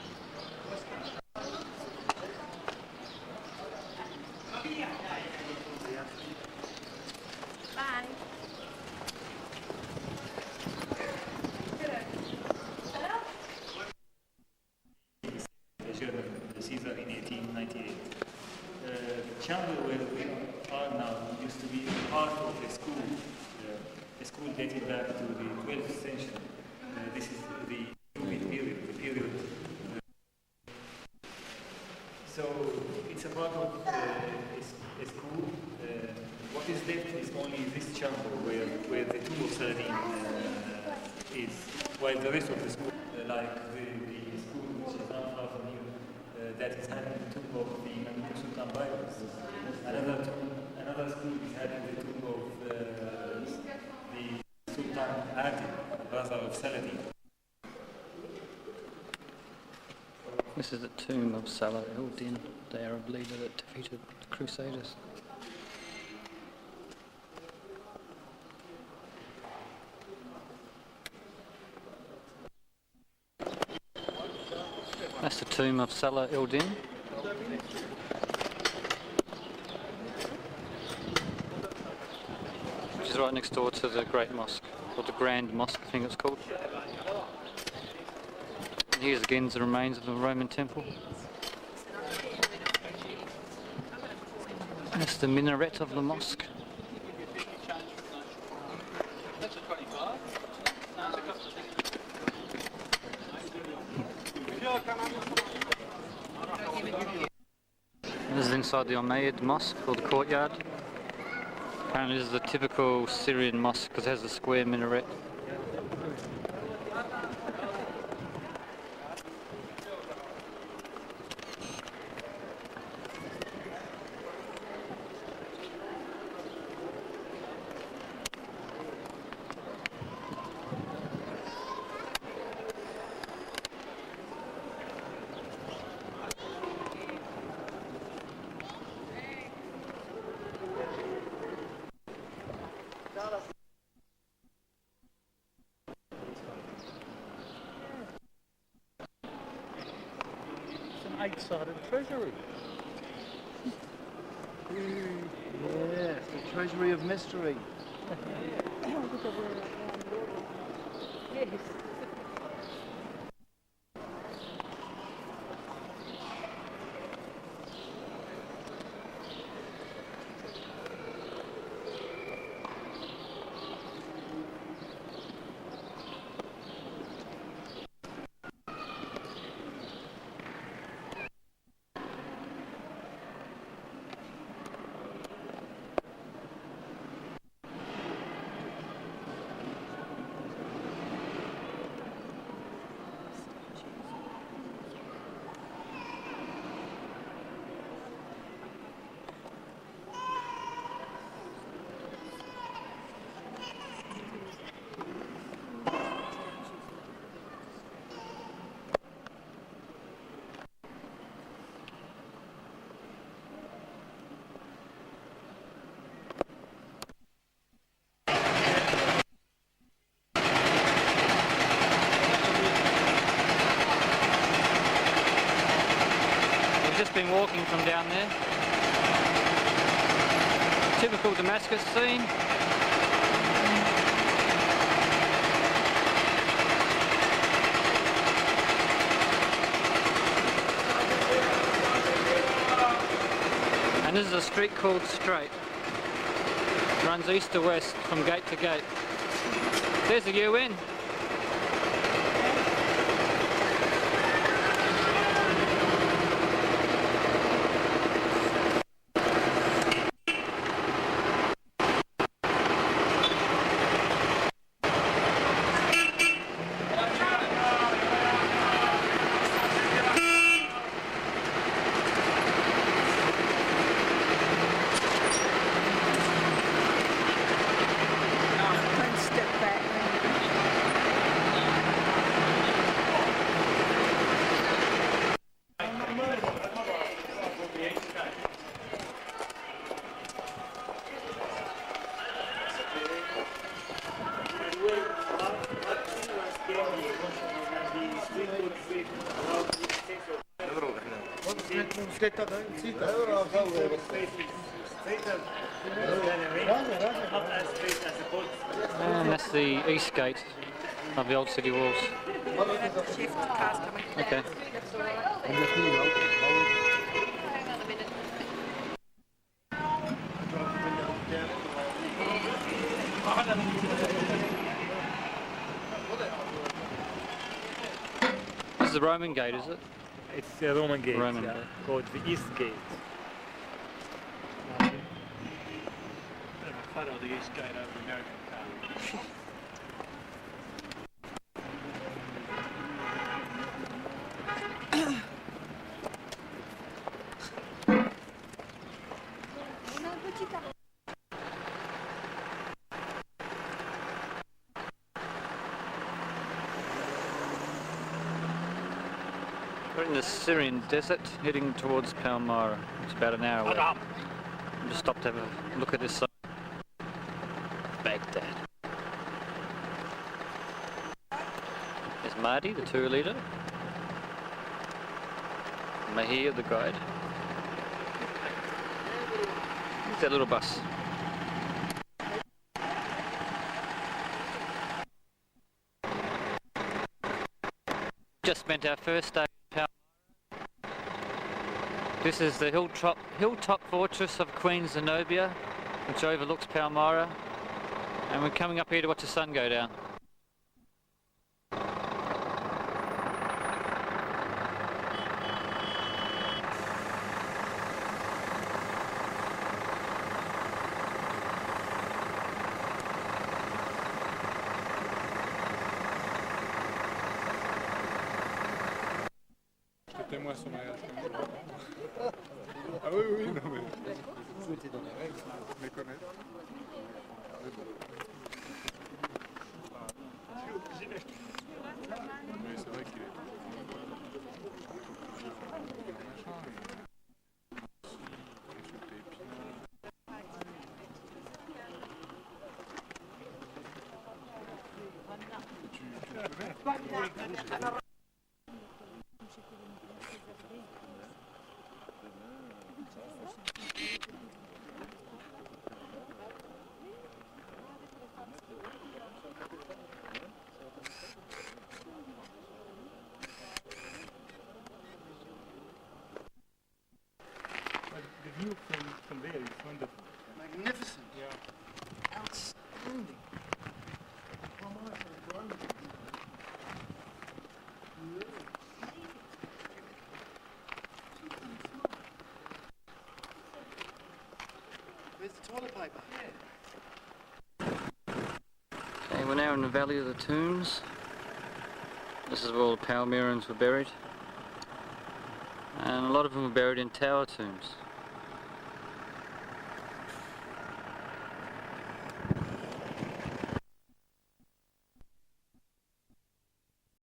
[SPEAKER 9] Caesar in 1898. The chamber where we are now used to be part of a school dating back to the 12th century. This is the period. So it's a part of a school. What is left is only this chamber where the tomb of Saladin is, while the rest of the school, like the school which is not far from here, that is having the tomb of the Sultan Byron. Another school is having the tomb of the Sultan Adil, brother of Saladin.
[SPEAKER 1] This is the tomb of Salah al-Din, the Arab leader that defeated the Crusaders. That's the tomb of Salah al-Din. Which is right next door to the Great Mosque, or the Grand Mosque I think it's called. And here's again the remains of the Roman temple. And that's the minaret of the mosque. This is inside the Umayyad Mosque, or the courtyard. Apparently this is the typical Syrian mosque because it has a square minaret.
[SPEAKER 10] Eight-sided treasury. Yes, the treasury of mystery.
[SPEAKER 2] Yes.
[SPEAKER 1] Just been walking from down there. Typical Damascus scene. And this is a street called Straight. It runs east to west from gate to gate. There's the UN. And that's the east gate of the old city walls. Okay. This is the Roman gate, is it?
[SPEAKER 9] It's a Roman gate,
[SPEAKER 1] Roman
[SPEAKER 9] yeah,
[SPEAKER 1] gate.
[SPEAKER 9] called the East Gate.
[SPEAKER 10] Photo of the East Gate over the American car.
[SPEAKER 1] We're in the Syrian desert, heading towards Palmyra. It's about an hour away. Just stopped to have a look at this side. Baghdad. There's Mahdi, the tour leader. Mahir, the guide. There's that little bus. Just spent our first day in Palmyra. This is the hilltop fortress of Queen Zenobia, which overlooks Palmyra, and we're coming up here to watch the sun go down.
[SPEAKER 11] Moi sur mariage. Ah oui, oui, non mais... Tout était dans les règles, les connaître. Mais c'est vrai qu'il est...
[SPEAKER 9] The view from there is wonderful.
[SPEAKER 10] Magnificent.
[SPEAKER 9] Yeah.
[SPEAKER 10] Outstanding. Where's the toilet paper?
[SPEAKER 1] Okay, we're now in the Valley of the Tombs. This is where all the Palmyrans were buried. And a lot of them were buried in tower tombs.